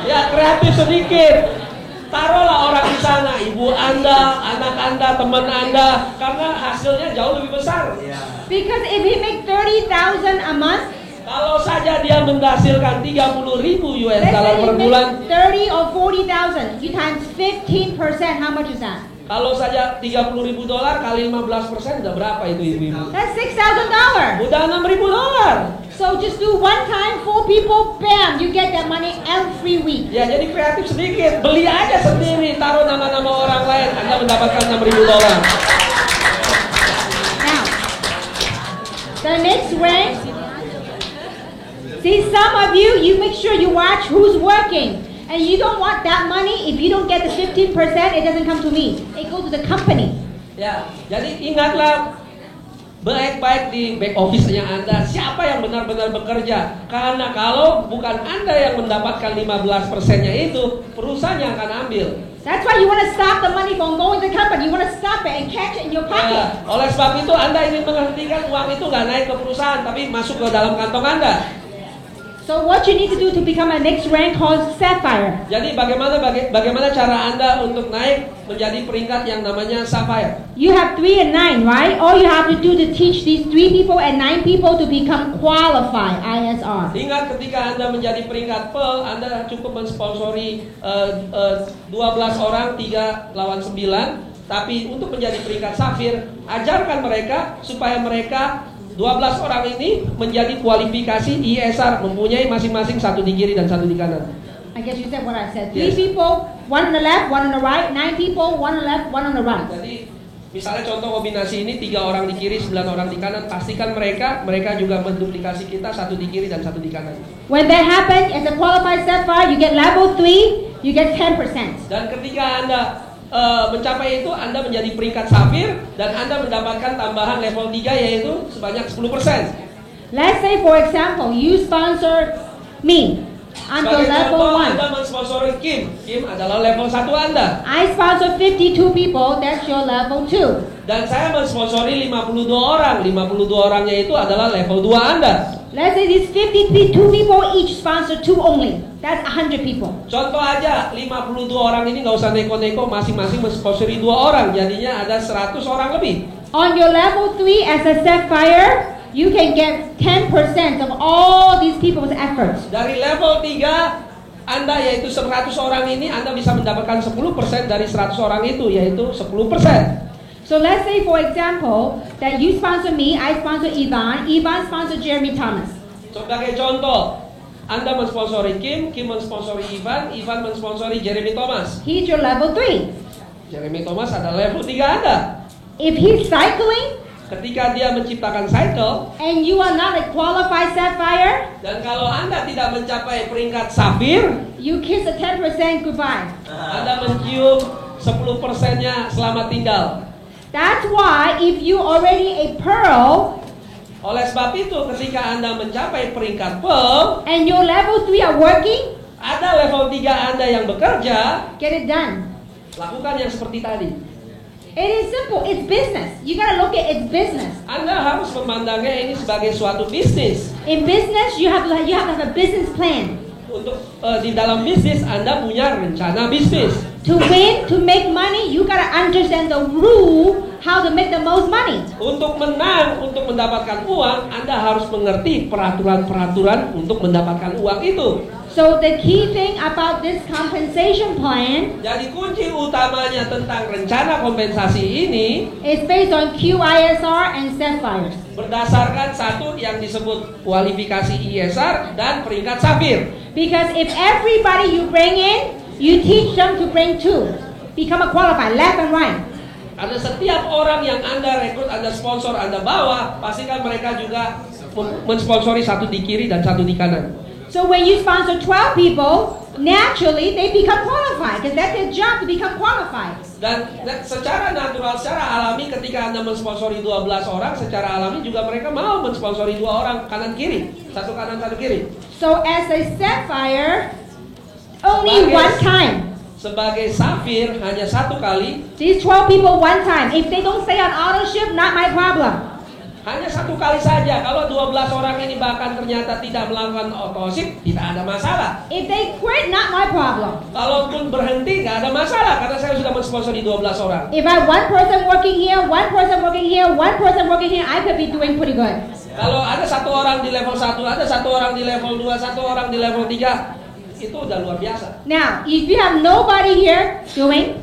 [SPEAKER 1] Ya, kreatif sedikit. Taruhlah orang di sana, ibu Anda, anak Anda, teman Anda, karena hasilnya jauh lebih besar.
[SPEAKER 2] Because if he make 30,000 a month,
[SPEAKER 1] Kalau saja dia menghasilkan 30.000 US
[SPEAKER 2] let's
[SPEAKER 1] dollar
[SPEAKER 2] say
[SPEAKER 1] per
[SPEAKER 2] he
[SPEAKER 1] bulan,
[SPEAKER 2] makes 30 or 40,000, you times 15%, how much is that?
[SPEAKER 1] kalau saja 30.000 dolar kali 15% udah berapa itu ibu-ibu?
[SPEAKER 2] That's $6,000.
[SPEAKER 1] Udah 6.000 dolar.
[SPEAKER 2] So just do one time, 4 people, bam, you get that money every week.
[SPEAKER 1] Ya, jadi kreatif sedikit, beli aja sendiri, taruh nama-nama orang lain, Anda mendapatkan 6.000 dolar.
[SPEAKER 2] Now, the next way, see some of you make sure you watch who's working. And you don't want that money, if you don't get the 15%, it doesn't come to me. It goes to the company.
[SPEAKER 1] Ya, jadi ingatlah baik-baik di back office-nya Anda, siapa yang benar-benar bekerja. Karena kalau bukan Anda yang mendapatkan 15%-nya itu, perusahaan yang akan ambil.
[SPEAKER 2] That's why you want to stop the money from going to the company. You want to stop it and catch it in your pocket.
[SPEAKER 1] Ya, oleh sebab itu Anda ingin menghentikan uang itu nggak naik ke perusahaan, tapi masuk ke dalam kantong Anda.
[SPEAKER 2] So what you need to do to become a next rank called Sapphire.
[SPEAKER 1] Jadi bagaimana cara Anda untuk naik menjadi peringkat yang namanya Sapphire?
[SPEAKER 2] You have 3 and 9, right? All you have to do to teach these 3 people and 9 people to become qualified, ISR.
[SPEAKER 1] Ingat ketika Anda menjadi peringkat Pearl, Anda cukup mensponsori 12 orang 3 lawan 9. Tapi untuk menjadi peringkat Safir, ajarkan mereka supaya mereka 12 orang ini menjadi kualifikasi ISR, mempunyai masing-masing satu di kiri dan satu di kanan.
[SPEAKER 2] I guess you said what I said. 3
[SPEAKER 1] Yes.
[SPEAKER 2] people, 1 on the left, 1 on the right. 9 people, 1 on the left, 1 on the right.
[SPEAKER 1] Jadi misalnya contoh kombinasi ini 3 orang di kiri, 9 orang di kanan. Pastikan mereka juga menduplikasi kita, satu di kiri dan satu di kanan.
[SPEAKER 2] When that happens, as a qualified Sapphire, you get level 3, you get 10%.
[SPEAKER 1] Dan ketika Anda mencapai itu, Anda menjadi peringkat Safir dan Anda mendapatkan tambahan level 3 yaitu sebanyak 10%.
[SPEAKER 2] Let's say, for example, you sponsor me. I'm the
[SPEAKER 1] Sebagai
[SPEAKER 2] level
[SPEAKER 1] contoh,
[SPEAKER 2] 1.
[SPEAKER 1] Anda mensponsori Kim. Kim adalah level 1 Anda.
[SPEAKER 2] I sponsor 52 people, that's your level 2.
[SPEAKER 1] Dan saya mensponsori 52 orang. 52 orangnya itu adalah level 2 Anda.
[SPEAKER 2] Let's say these 52 people each sponsor 2 only. That's 100 people.
[SPEAKER 1] Contoh aja, 52 orang ini nggak usah neko-neko, masing-masing mensponsori 2 orang. Jadinya ada 100 orang lebih.
[SPEAKER 2] On your level 3 as a Sapphire, you can get 10% of all these people's efforts.
[SPEAKER 1] Dari level 3 Anda yaitu 100 orang ini, Anda bisa mendapatkan 10% dari 100 orang itu, yaitu 10%.
[SPEAKER 2] So let's say, for example, that you sponsor me, I sponsor Ivan, Ivan sponsor Jeremy Thomas.
[SPEAKER 1] Sebagai contoh, Anda mensponsori Kim, Kim mensponsori Ivan, Ivan mensponsori Jeremy Thomas.
[SPEAKER 2] He's your level 3.
[SPEAKER 1] Jeremy Thomas adalah level 3 Anda.
[SPEAKER 2] If he's cycling
[SPEAKER 1] Ketika dia menciptakan cycle,
[SPEAKER 2] and you are not a qualified Sapphire,
[SPEAKER 1] dan kalau Anda tidak mencapai peringkat Safir,
[SPEAKER 2] you kiss a 10% goodbye.
[SPEAKER 1] Anda mencium 10%-nya selamat tinggal.
[SPEAKER 2] That's why if you already a Pearl
[SPEAKER 1] Oleh sebab itu, ketika Anda mencapai peringkat Pearl,
[SPEAKER 2] and your level 3 are working,
[SPEAKER 1] ada level 3 Anda yang bekerja,
[SPEAKER 2] get it done.
[SPEAKER 1] lakukan yang seperti tadi.
[SPEAKER 2] It is simple. It's business. You gotta look at it's business.
[SPEAKER 1] Anda harus memandangnya ini sebagai suatu bisnis.
[SPEAKER 2] In business, you have to have a business plan.
[SPEAKER 1] Untuk di dalam bisnis Anda punya rencana bisnis.
[SPEAKER 2] To win, to make money, you gotta understand the rule how to make the most money.
[SPEAKER 1] Untuk menang, untuk mendapatkan uang, Anda harus mengerti peraturan-peraturan untuk mendapatkan uang itu.
[SPEAKER 2] So the key thing about this compensation plan
[SPEAKER 1] Jadi kunci utamanya tentang rencana kompensasi ini
[SPEAKER 2] is based on QISR and Sapphires.
[SPEAKER 1] berdasarkan satu yang disebut kualifikasi ISR dan peringkat Safir.
[SPEAKER 2] Because if everybody you bring in, you teach them to bring 2. Become a qualified, left and right.
[SPEAKER 1] Karena setiap orang yang Anda rekrut, Anda sponsor, Anda bawa, pastikan mereka juga mensponsori satu di kiri dan satu di kanan.
[SPEAKER 2] So when you sponsor 12 people, naturally they become qualified because that's their job to become qualified.
[SPEAKER 1] Dan secara natural, secara alami ketika Anda mensponsori 12 orang, secara alami juga mereka mau mensponsori 2 orang kanan kiri, satu kanan satu kiri.
[SPEAKER 2] So as a Sapphire, only one time
[SPEAKER 1] Sebagai safir hanya satu kali.
[SPEAKER 2] These 12 people one time. If they don't stay on auto-ship, not my problem.
[SPEAKER 1] Hanya satu kali saja. Kalau 12 orang ini bahkan ternyata tidak melakukan auto-ship, tidak ada masalah.
[SPEAKER 2] If they quit, not my problem.
[SPEAKER 1] Kalaupun berhenti, nggak ada masalah karena saya sudah mensponsori 12 orang.
[SPEAKER 2] If I have one person working here, one person working here, one person working here, I could be doing pretty good.
[SPEAKER 1] Kalau ada satu orang di level 1, ada satu orang di level 2, satu orang di level 3, itu udah luar biasa.
[SPEAKER 2] Now, if you have nobody here doing,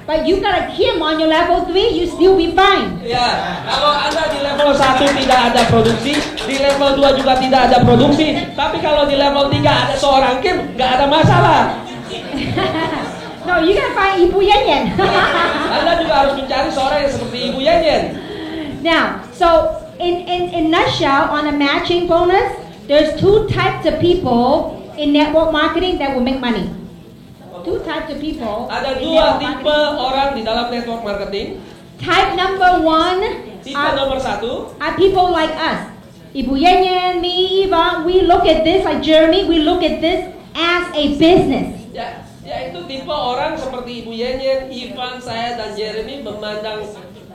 [SPEAKER 2] but you got a him on your level 3, you still be fine.
[SPEAKER 1] Ya, kalau Anda di level 1 tidak ada produksi, di level 2 juga tidak ada produksi, tapi kalau di level 3 ada seorang Kim, nggak ada masalah.
[SPEAKER 2] No, you gotta find Ibu Yen Yen.
[SPEAKER 1] Anda juga harus mencari seorang yang seperti Ibu Yen Yen.
[SPEAKER 2] Now, so in nutshell, on a matching bonus, there's two types of people in network marketing that will make money. Two types of people.
[SPEAKER 1] Ada
[SPEAKER 2] in
[SPEAKER 1] dua
[SPEAKER 2] network
[SPEAKER 1] tipe
[SPEAKER 2] marketing.
[SPEAKER 1] orang di dalam network marketing.
[SPEAKER 2] Type number one
[SPEAKER 1] Tipe
[SPEAKER 2] are,
[SPEAKER 1] nomor 1
[SPEAKER 2] are people like us. Ibu Yen Yen, me, Eva, we look at this, like Jeremy, we look at this as a business.
[SPEAKER 1] ya itu tipe orang seperti Ibu Yen Yen, Ivan, saya dan Jeremy memandang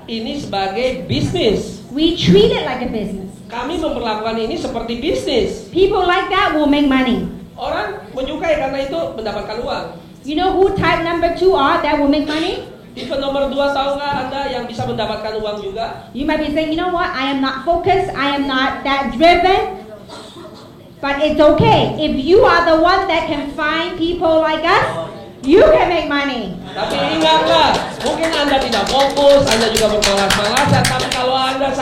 [SPEAKER 1] ini sebagai bisnis.
[SPEAKER 2] We treat it like a business.
[SPEAKER 1] Kami memperlakukan ini seperti bisnis.
[SPEAKER 2] People like that will make money.
[SPEAKER 1] Orang menyukai karena itu mendapatkan uang.
[SPEAKER 2] You know who type number 2 are that will make money?
[SPEAKER 1] Tipe nomor 2 tahukah Anda yang bisa mendapatkan uang juga?
[SPEAKER 2] You might be saying, you know what, I am not focused, I am not that driven. But it's okay. If you are the one that can find people like us, you can make money.
[SPEAKER 1] Tapi ingatlah, mungkin Anda tidak fokus, Anda juga bermalas-malasan. Tapi kalau Anda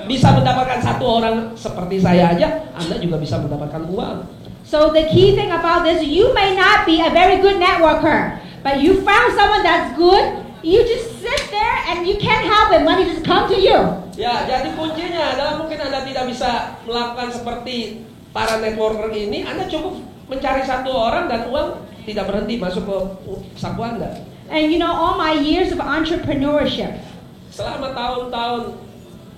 [SPEAKER 1] bisa mendapatkan satu orang seperti saya aja, Anda juga bisa mendapatkan uang.
[SPEAKER 2] So the key thing about this, you may not be a very good networker, but you found someone that's good, you just sit there and you can't help it, money just come to you.
[SPEAKER 1] Ya, jadi kuncinya adalah mungkin Anda tidak bisa melakukan seperti para networker ini, Anda cukup mencari satu orang dan uang tidak berhenti masuk ke saku Anda.
[SPEAKER 2] And you know, all my years of entrepreneurship,
[SPEAKER 1] Selama tahun-tahun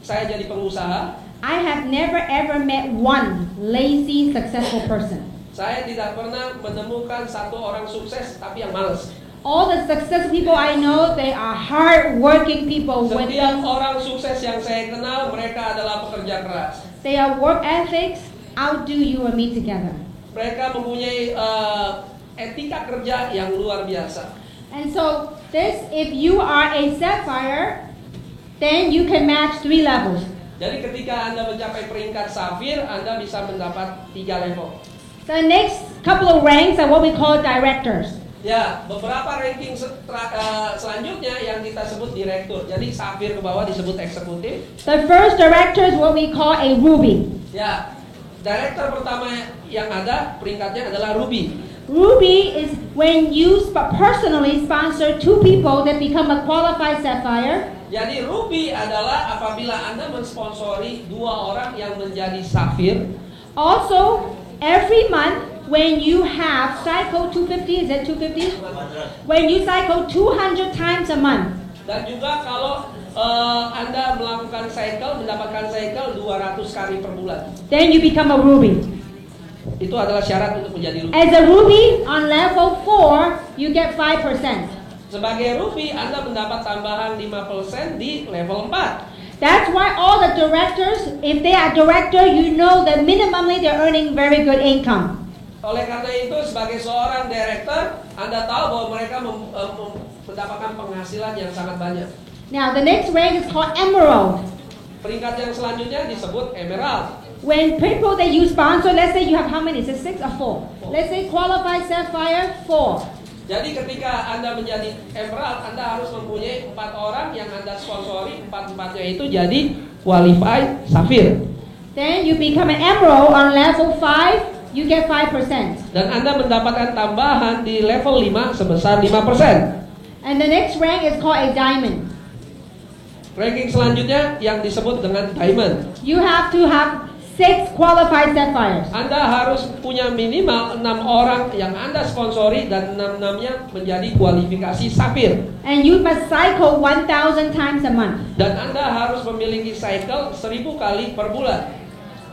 [SPEAKER 1] saya jadi pengusaha,
[SPEAKER 2] I have never ever met one lazy successful person.
[SPEAKER 1] saya tidak pernah menemukan satu orang sukses tapi yang malas.
[SPEAKER 2] All the successful people I know, they are hard-working people.
[SPEAKER 1] Setiap orang sukses yang saya kenal, mereka adalah pekerja keras.
[SPEAKER 2] They are work ethics, outdo you and me together.
[SPEAKER 1] Mereka mempunyai etika kerja yang luar biasa.
[SPEAKER 2] And so, if you are a sapphire, then you can match 3 levels.
[SPEAKER 1] Jadi ketika Anda mencapai peringkat safir, Anda bisa mendapat 3 level.
[SPEAKER 2] The next couple of ranks are what we call directors.
[SPEAKER 1] Ya, beberapa ranking selanjutnya yang kita sebut direktur. Jadi safir ke bawah disebut eksekutif.
[SPEAKER 2] The first director is what we call a ruby.
[SPEAKER 1] Ya, direktur pertama yang ada peringkatnya adalah ruby.
[SPEAKER 2] Ruby is when you personally sponsor 2 people that become a qualified sapphire.
[SPEAKER 1] Jadi ruby adalah apabila Anda mensponsori 2 orang yang menjadi safir.
[SPEAKER 2] Also, every month when you have cycle 250, is that 250? When you cycle 200 times a month.
[SPEAKER 1] Dan juga kalau Anda melakukan cycle, mendapatkan cycle 200 kali per bulan.
[SPEAKER 2] Then you become a ruby.
[SPEAKER 1] Itu adalah syarat untuk menjadi ruby.
[SPEAKER 2] As a ruby on level 4, you get 5%.
[SPEAKER 1] Sebagai ruby, Anda mendapat tambahan 5% di level 4.
[SPEAKER 2] That's why all the directors, if they are director, you know that minimally they're earning very good income.
[SPEAKER 1] Oleh karena itu, sebagai seorang director, Anda tahu bahwa mereka mendapatkan penghasilan yang sangat banyak.
[SPEAKER 2] Now, the next rank is called emerald.
[SPEAKER 1] Peringkat yang selanjutnya disebut emerald.
[SPEAKER 2] When people that you sponsor, let's say you have how many? Is it 6 or 4? Let's say qualified sapphire, 4.
[SPEAKER 1] Jadi ketika Anda menjadi emerald, Anda harus mempunyai 4 orang yang Anda sponsori, 4-4-nya itu jadi qualified safir.
[SPEAKER 2] Then you become an emerald on level 5, you get 5%.
[SPEAKER 1] Dan Anda mendapatkan tambahan di level 5 sebesar 5%.
[SPEAKER 2] And the next rank is called a diamond.
[SPEAKER 1] Ranking selanjutnya yang disebut dengan diamond.
[SPEAKER 2] You have to have 6 qualified sapphires.
[SPEAKER 1] Anda harus punya minimal 6 orang yang Anda sponsori dan 6-6-nya menjadi kualifikasi safir.
[SPEAKER 2] And you must cycle 1,000 times a month.
[SPEAKER 1] Dan Anda harus memiliki cycle 1000 kali per bulan.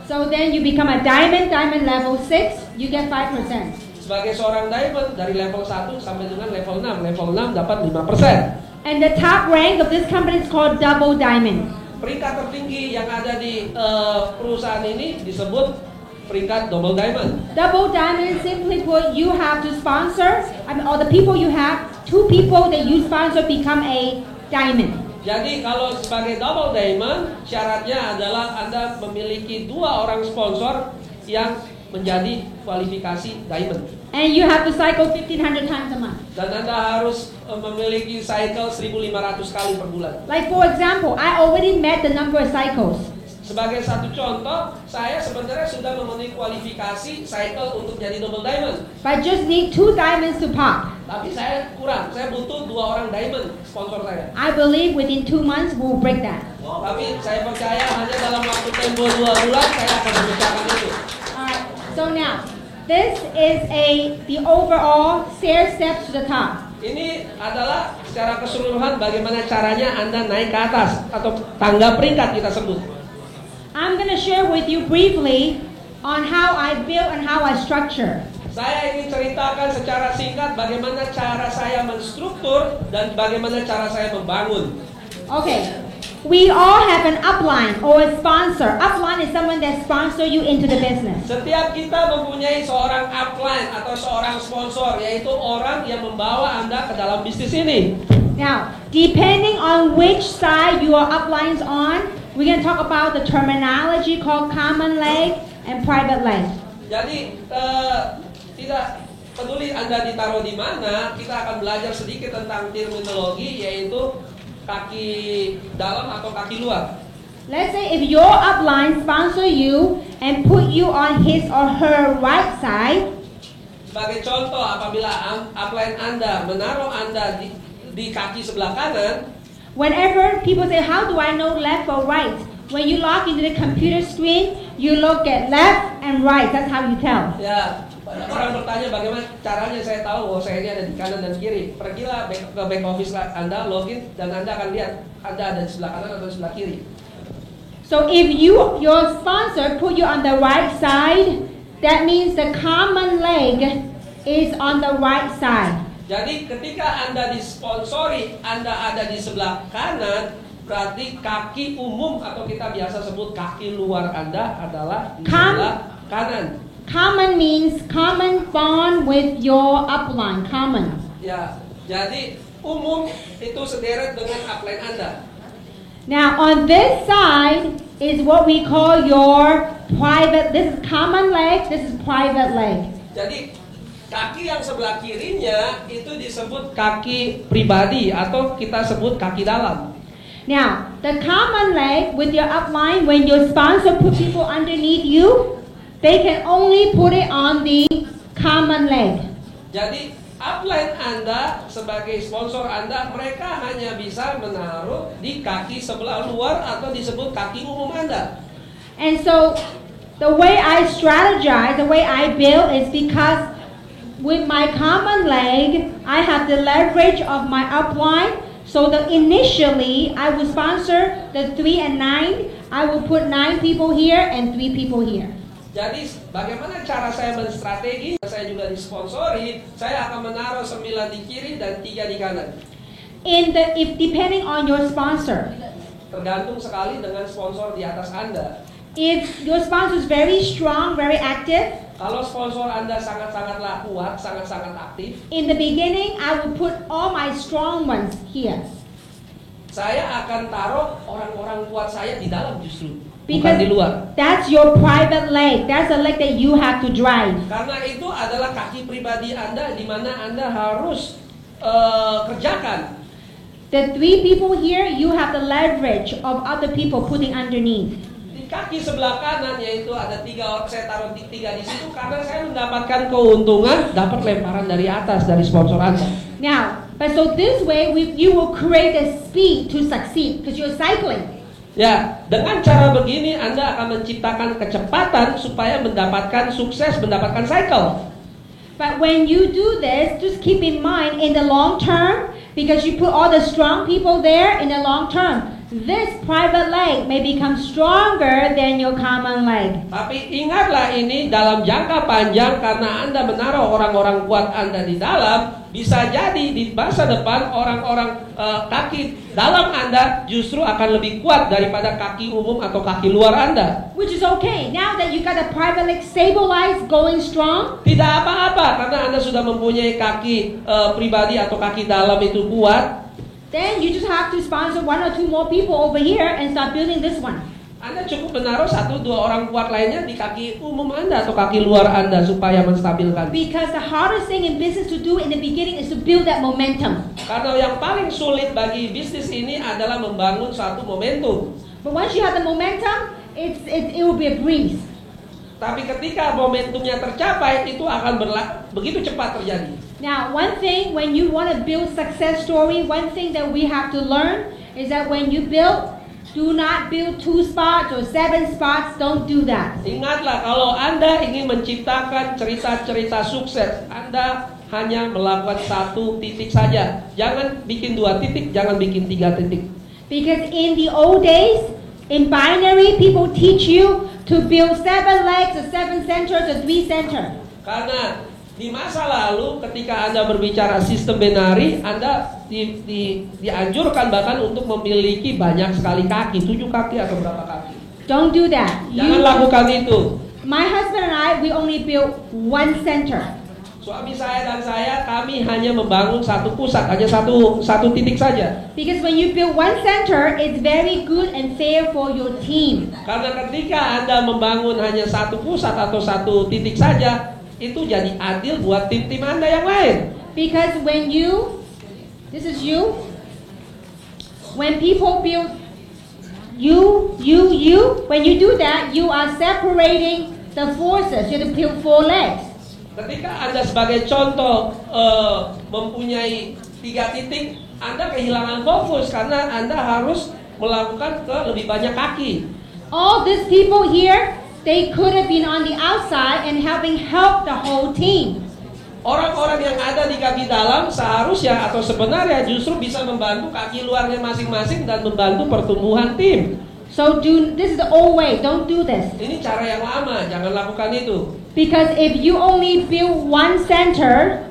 [SPEAKER 2] So then you become a diamond level 6, you get 5%.
[SPEAKER 1] sebagai seorang diamond dari level 1 sampai dengan level 6. Level 6 dapat 5%.
[SPEAKER 2] And the top rank of this company is called Double Diamond.
[SPEAKER 1] Peringkat tertinggi yang ada di perusahaan ini disebut peringkat double diamond.
[SPEAKER 2] Double Diamond, simply put, you have to sponsor, all the people you have, 2 people that you sponsor become a diamond.
[SPEAKER 1] Jadi kalau sebagai double diamond, syaratnya adalah Anda memiliki 2 orang sponsor yang menjadi kualifikasi diamond.
[SPEAKER 2] And you have to cycle 1,500 times a month.
[SPEAKER 1] Dan Anda harus memiliki cycle 1.500 kali per bulan.
[SPEAKER 2] Like for example, I already met the number of cycles.
[SPEAKER 1] Sebagai satu contoh, saya sebenarnya sudah memenuhi kualifikasi cycle untuk jadi double diamond.
[SPEAKER 2] But I just need 2 diamonds to pop.
[SPEAKER 1] Tapi saya kurang, saya butuh 2 orang diamond sponsor saya.
[SPEAKER 2] I believe within 2 months we'll break that.
[SPEAKER 1] Tapi saya percaya hanya dalam waktu tempo 2 bulan saya akan memecahkan itu.
[SPEAKER 2] Alright, so now, this is the overall stair steps to the top.
[SPEAKER 1] Ini adalah secara keseluruhan bagaimana caranya Anda naik ke atas atau tangga peringkat kita sebut.
[SPEAKER 2] I'm going to share with you briefly on how I build and how I structure.
[SPEAKER 1] Saya ingin ceritakan secara singkat bagaimana cara saya menstruktur dan bagaimana cara saya membangun.
[SPEAKER 2] Okay, we all have an upline or a sponsor. Upline is someone that sponsor you into the business.
[SPEAKER 1] Setiap kita mempunyai seorang upline atau seorang sponsor, yaitu orang yang membawa Anda ke dalam bisnis ini.
[SPEAKER 2] Now, depending on which side your upline's on, we're going to talk about the terminology called common leg and private leg.
[SPEAKER 1] Jadi tidak peduli Anda ditaruh di mana, kita akan belajar sedikit tentang terminologi, yaitu kaki dalam atau kaki luar.
[SPEAKER 2] Let's say if your upline sponsor you and put you on his or her right side.
[SPEAKER 1] Sebagai contoh, apabila upline Anda menaruh Anda di kaki sebelah kanan,
[SPEAKER 2] Whenever people say, how do I know left or right? When you log into the computer screen, you look at left and right. That's how you tell.
[SPEAKER 1] ya banyak orang bertanya bagaimana caranya saya tahu bahwa saya ini ada di kanan dan kiri. Pergilah ke back office Anda, login, dan Anda akan lihat Anda ada di sebelah kanan atau di sebelah kiri.
[SPEAKER 2] So if your sponsor put you on the right side, that means the common leg is on the right side.
[SPEAKER 1] Jadi ketika Anda disponsori, Anda ada di sebelah kanan, berarti kaki umum atau kita biasa sebut kaki luar Anda adalah di sebelah kanan.
[SPEAKER 2] Common means common bond with your upline, common.
[SPEAKER 1] Ya, jadi umum itu sederet dengan upline Anda.
[SPEAKER 2] Now on this side is what we call your private, this is common leg, this is private leg.
[SPEAKER 1] Jadi kaki yang sebelah kirinya itu disebut kaki pribadi atau kita sebut kaki dalam.
[SPEAKER 2] Now, the common leg with your upline, when your sponsor put people underneath you, they can only put it on the common leg.
[SPEAKER 1] Jadi upline Anda sebagai sponsor Anda, mereka hanya bisa menaruh di kaki sebelah luar atau disebut kaki umum Anda.
[SPEAKER 2] And so, the way I strategize, the way I build is because with my common leg, I have the leverage of my upline. So initially, I will sponsor the 3 and 9. I will put 9 people here and 3 people here.
[SPEAKER 1] Jadi bagaimana cara saya berstrategi? Saya juga disponsori. Saya akan menaruh 9 di kiri dan 3 di kanan.
[SPEAKER 2] If depending on your sponsor.
[SPEAKER 1] Tergantung sekali dengan sponsor di atas Anda.
[SPEAKER 2] If your sponsor is very strong, very active.
[SPEAKER 1] Kalau sponsor Anda sangat-sangatlah kuat, sangat-sangat aktif.
[SPEAKER 2] In the beginning, I will put all my strong ones here.
[SPEAKER 1] Saya akan taruh orang-orang kuat saya di dalam justru,
[SPEAKER 2] because
[SPEAKER 1] bukan di luar.
[SPEAKER 2] That's your private leg. That's a leg that you have to drive.
[SPEAKER 1] Karena itu adalah kaki pribadi Anda di mana Anda harus kerjakan.
[SPEAKER 2] The 3 people here, you have the leverage of other people putting underneath.
[SPEAKER 1] Kaki sebelah kanan yaitu ada 3 orang, saya taruh 3 di situ karena saya mendapatkan keuntungan dapat lemparan dari atas dari sponsor Anda.
[SPEAKER 2] Now, but so this way you will create a speed to succeed because you're cycling.
[SPEAKER 1] Ya, dengan cara begini Anda akan menciptakan kecepatan supaya mendapatkan sukses, mendapatkan cycle.
[SPEAKER 2] But when you do this, just keep in mind in the long term, because you put all the strong people there in the long term, this private leg may become stronger than your common leg.
[SPEAKER 1] Tapi ingatlah ini dalam jangka panjang, karena Anda menaruh orang-orang kuat Anda di dalam, bisa jadi di masa depan orang-orang kaki dalam Anda justru akan lebih kuat daripada kaki umum atau kaki luar Anda.
[SPEAKER 2] Which is okay. Now that you got the private leg stabilized, going strong,
[SPEAKER 1] Tidak apa-apa karena Anda sudah mempunyai kaki pribadi atau kaki dalam itu kuat.
[SPEAKER 2] then you just have to sponsor 1 or 2 more people over here and start building this one.
[SPEAKER 1] Anda cukup menaruh 1-2 orang kuat lainnya di kaki umum Anda atau kaki luar Anda supaya menstabilkan.
[SPEAKER 2] Because the hardest thing in business to do in the beginning is to build that momentum.
[SPEAKER 1] Karena yang paling sulit bagi bisnis ini adalah membangun satu momentum.
[SPEAKER 2] But once you have the momentum, it will be a breeze.
[SPEAKER 1] Tapi ketika momentumnya tercapai, itu akan begitu cepat terjadi.
[SPEAKER 2] Now, one thing when you want to build success story, one thing that we have to learn is that when you build, do not build 2 spots or 7 spots. Don't do that.
[SPEAKER 1] Ingatlah, kalau Anda ingin menciptakan cerita-cerita sukses, Anda hanya melakukan 1 titik saja. Jangan bikin 2 titik, jangan bikin 3 titik.
[SPEAKER 2] Because in the old days, in binary, people teach you to build 7 legs or 7 centers or 3 centers.
[SPEAKER 1] Karena di masa lalu ketika Anda berbicara sistem binari, Anda dianjurkan bahkan untuk memiliki banyak sekali kaki, 7 kaki atau berapa kaki.
[SPEAKER 2] Don't do that.
[SPEAKER 1] Jangan lakukan itu.
[SPEAKER 2] My husband and I, we only build 1 center.
[SPEAKER 1] Suami saya dan saya, kami hanya membangun 1 pusat, hanya satu titik saja.
[SPEAKER 2] Because when you build 1 center, it's very good and fair for your team.
[SPEAKER 1] Karena ketika Anda membangun hanya 1 pusat atau 1 titik saja, itu jadi adil buat tim-tim Anda yang lain.
[SPEAKER 2] Because when you, this is you, when people build you, when you do that, you are separating the forces. You have to build 4 legs.
[SPEAKER 1] Ketika Anda sebagai contoh mempunyai 3 titik, Anda kehilangan fokus karena Anda harus melakukan ke lebih banyak kaki.
[SPEAKER 2] All these people here, they could have been on the outside and help the whole team.
[SPEAKER 1] Orang-orang yang ada di kaki dalam seharusnya atau sebenarnya justru bisa membantu kaki luarnya masing-masing dan membantu pertumbuhan tim.
[SPEAKER 2] So this is the old way. Don't do this.
[SPEAKER 1] Ini cara yang lama, jangan lakukan itu.
[SPEAKER 2] Because if you only build 1 center,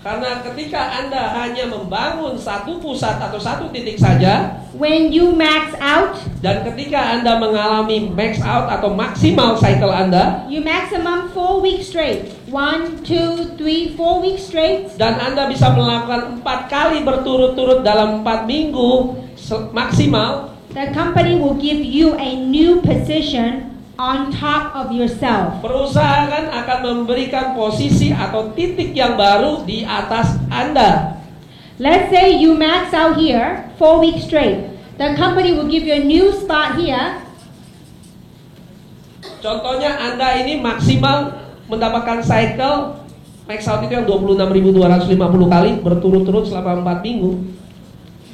[SPEAKER 1] Karena ketika Anda hanya membangun 1 pusat atau 1 titik saja,
[SPEAKER 2] when you max out,
[SPEAKER 1] dan ketika Anda mengalami max out atau maksimal cycle Anda,
[SPEAKER 2] you maximum 4 weeks straight. 1, 2, 3, 4 weeks straight.
[SPEAKER 1] dan Anda bisa melakukan 4 kali berturut-turut dalam 4 minggu maksimal,
[SPEAKER 2] The company will give you a new position on top of yourself.
[SPEAKER 1] perusahaan akan memberikan posisi atau titik yang baru di atas Anda.
[SPEAKER 2] Let's say you max out here 4 weeks straight. The company will give you a new spot here.
[SPEAKER 1] Contohnya Anda ini maksimal mendapatkan cycle max out itu yang 26.250 kali berturut-turut selama 4 minggu.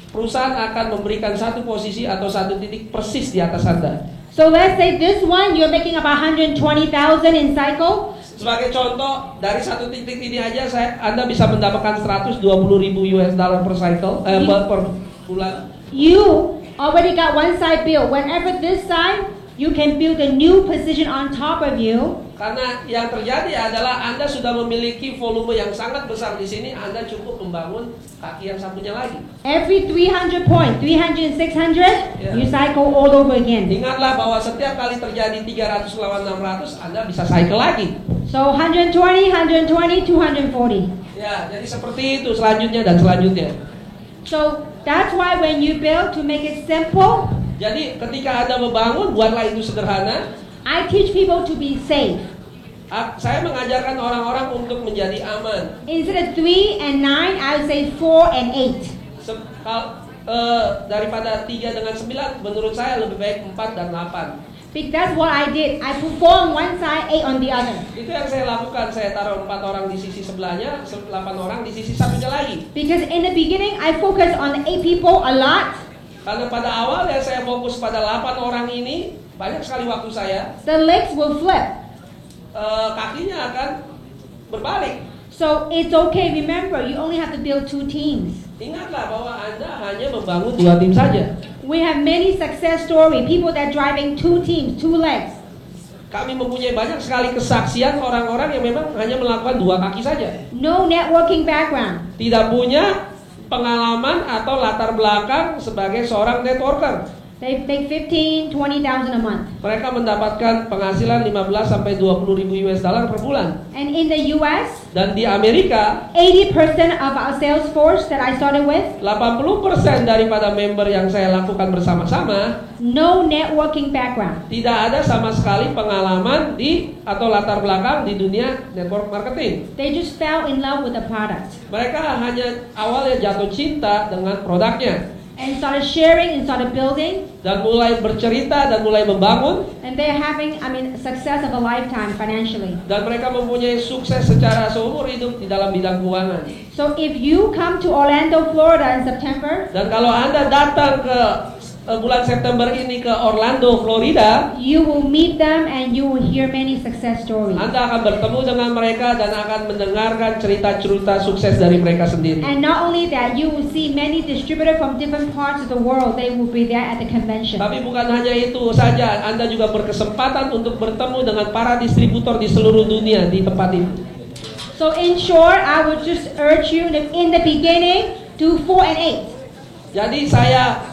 [SPEAKER 1] Perusahaan akan memberikan 1 posisi atau 1 titik persis di atas Anda.
[SPEAKER 2] So let's say this one you're making about 120,000 in cycle.
[SPEAKER 1] Sebagai contoh, dari 1 titik ini aja Anda bisa mendapatkan 120.000 US dollar per cycle per bulan.
[SPEAKER 2] You already got one side built. Whenever this side, you can build a new position on top of you.
[SPEAKER 1] Karena yang terjadi adalah Anda sudah memiliki volume yang sangat besar di sini, Anda cukup membangun kaki yang satunya lagi.
[SPEAKER 2] Every 300 points, 300 and 600,
[SPEAKER 1] Yeah.
[SPEAKER 2] you cycle all over again.
[SPEAKER 1] Ingatlah bahwa setiap kali terjadi 300 lawan 600, Anda bisa cycle lagi.
[SPEAKER 2] So 120, 120, 240.
[SPEAKER 1] Ya, jadi seperti itu selanjutnya dan selanjutnya.
[SPEAKER 2] So that's why when you build, to make it simple,
[SPEAKER 1] Jadi ketika Anda membangun, buatlah itu sederhana.
[SPEAKER 2] I teach people to be safe.
[SPEAKER 1] Saya mengajarkan orang-orang untuk menjadi aman.
[SPEAKER 2] Instead of 3 and 9, I would say 4 and 8.
[SPEAKER 1] Daripada 3 dengan 9, menurut saya lebih baik 4 dan 8.
[SPEAKER 2] Because that's what I did. I put 4 on one side, 8 on the other.
[SPEAKER 1] Itu yang saya lakukan. Saya taruh 4 orang di sisi sebelahnya, 8 orang di sisi satunya lagi.
[SPEAKER 2] Because in the beginning, I focused on the 8 people a lot.
[SPEAKER 1] Karena pada awal ya saya fokus pada 8 orang ini, banyak sekali waktu saya.
[SPEAKER 2] The legs will flip.
[SPEAKER 1] Kakinya akan berbalik.
[SPEAKER 2] So it's okay. Remember, you only have to build 2 teams.
[SPEAKER 1] Ingatlah bahwa Anda hanya membangun 2 tim saja.
[SPEAKER 2] We have many success story, people that driving 2 teams, 2 legs.
[SPEAKER 1] Kami mempunyai banyak sekali kesaksian orang-orang yang memang hanya melakukan 2 kaki saja.
[SPEAKER 2] No networking background.
[SPEAKER 1] Tidak punya pengalaman atau latar belakang sebagai seorang networker.
[SPEAKER 2] They make 15, 20,000 a month.
[SPEAKER 1] Mereka mendapatkan penghasilan 15 sampai 20 ribu US dollar per bulan.
[SPEAKER 2] And in the US,
[SPEAKER 1] Dan di Amerika,
[SPEAKER 2] 80% of our sales force that I started with,
[SPEAKER 1] 80% daripada member yang saya lakukan bersama-sama
[SPEAKER 2] no networking background.
[SPEAKER 1] tidak ada sama sekali pengalaman di atau latar belakang di dunia network marketing.
[SPEAKER 2] They just fell in love with the product
[SPEAKER 1] Mereka hanya awalnya jatuh cinta dengan produknya
[SPEAKER 2] and started sharing and started building,
[SPEAKER 1] dan mulai bercerita dan mulai membangun,
[SPEAKER 2] and they're having, success of a lifetime financially.
[SPEAKER 1] dan mereka mempunyai sukses secara seumur hidup di dalam bidang keuangan.
[SPEAKER 2] So if you come to Orlando, Florida in September,
[SPEAKER 1] Dan kalau Anda datang ke bulan September ini ke Orlando, Florida,
[SPEAKER 2] you will meet them and you will hear many success stories.
[SPEAKER 1] Anda akan bertemu dengan mereka dan akan mendengarkan cerita-cerita sukses dari mereka sendiri.
[SPEAKER 2] And not only that, you will see many distributors from different parts of the world. They will be there at the convention.
[SPEAKER 1] Tapi bukan hanya itu saja, Anda juga berkesempatan untuk bertemu dengan para distributor di seluruh dunia di tempat itu.
[SPEAKER 2] So in short, I would just urge you that in the beginning, do 4 and 8.
[SPEAKER 1] Jadi saya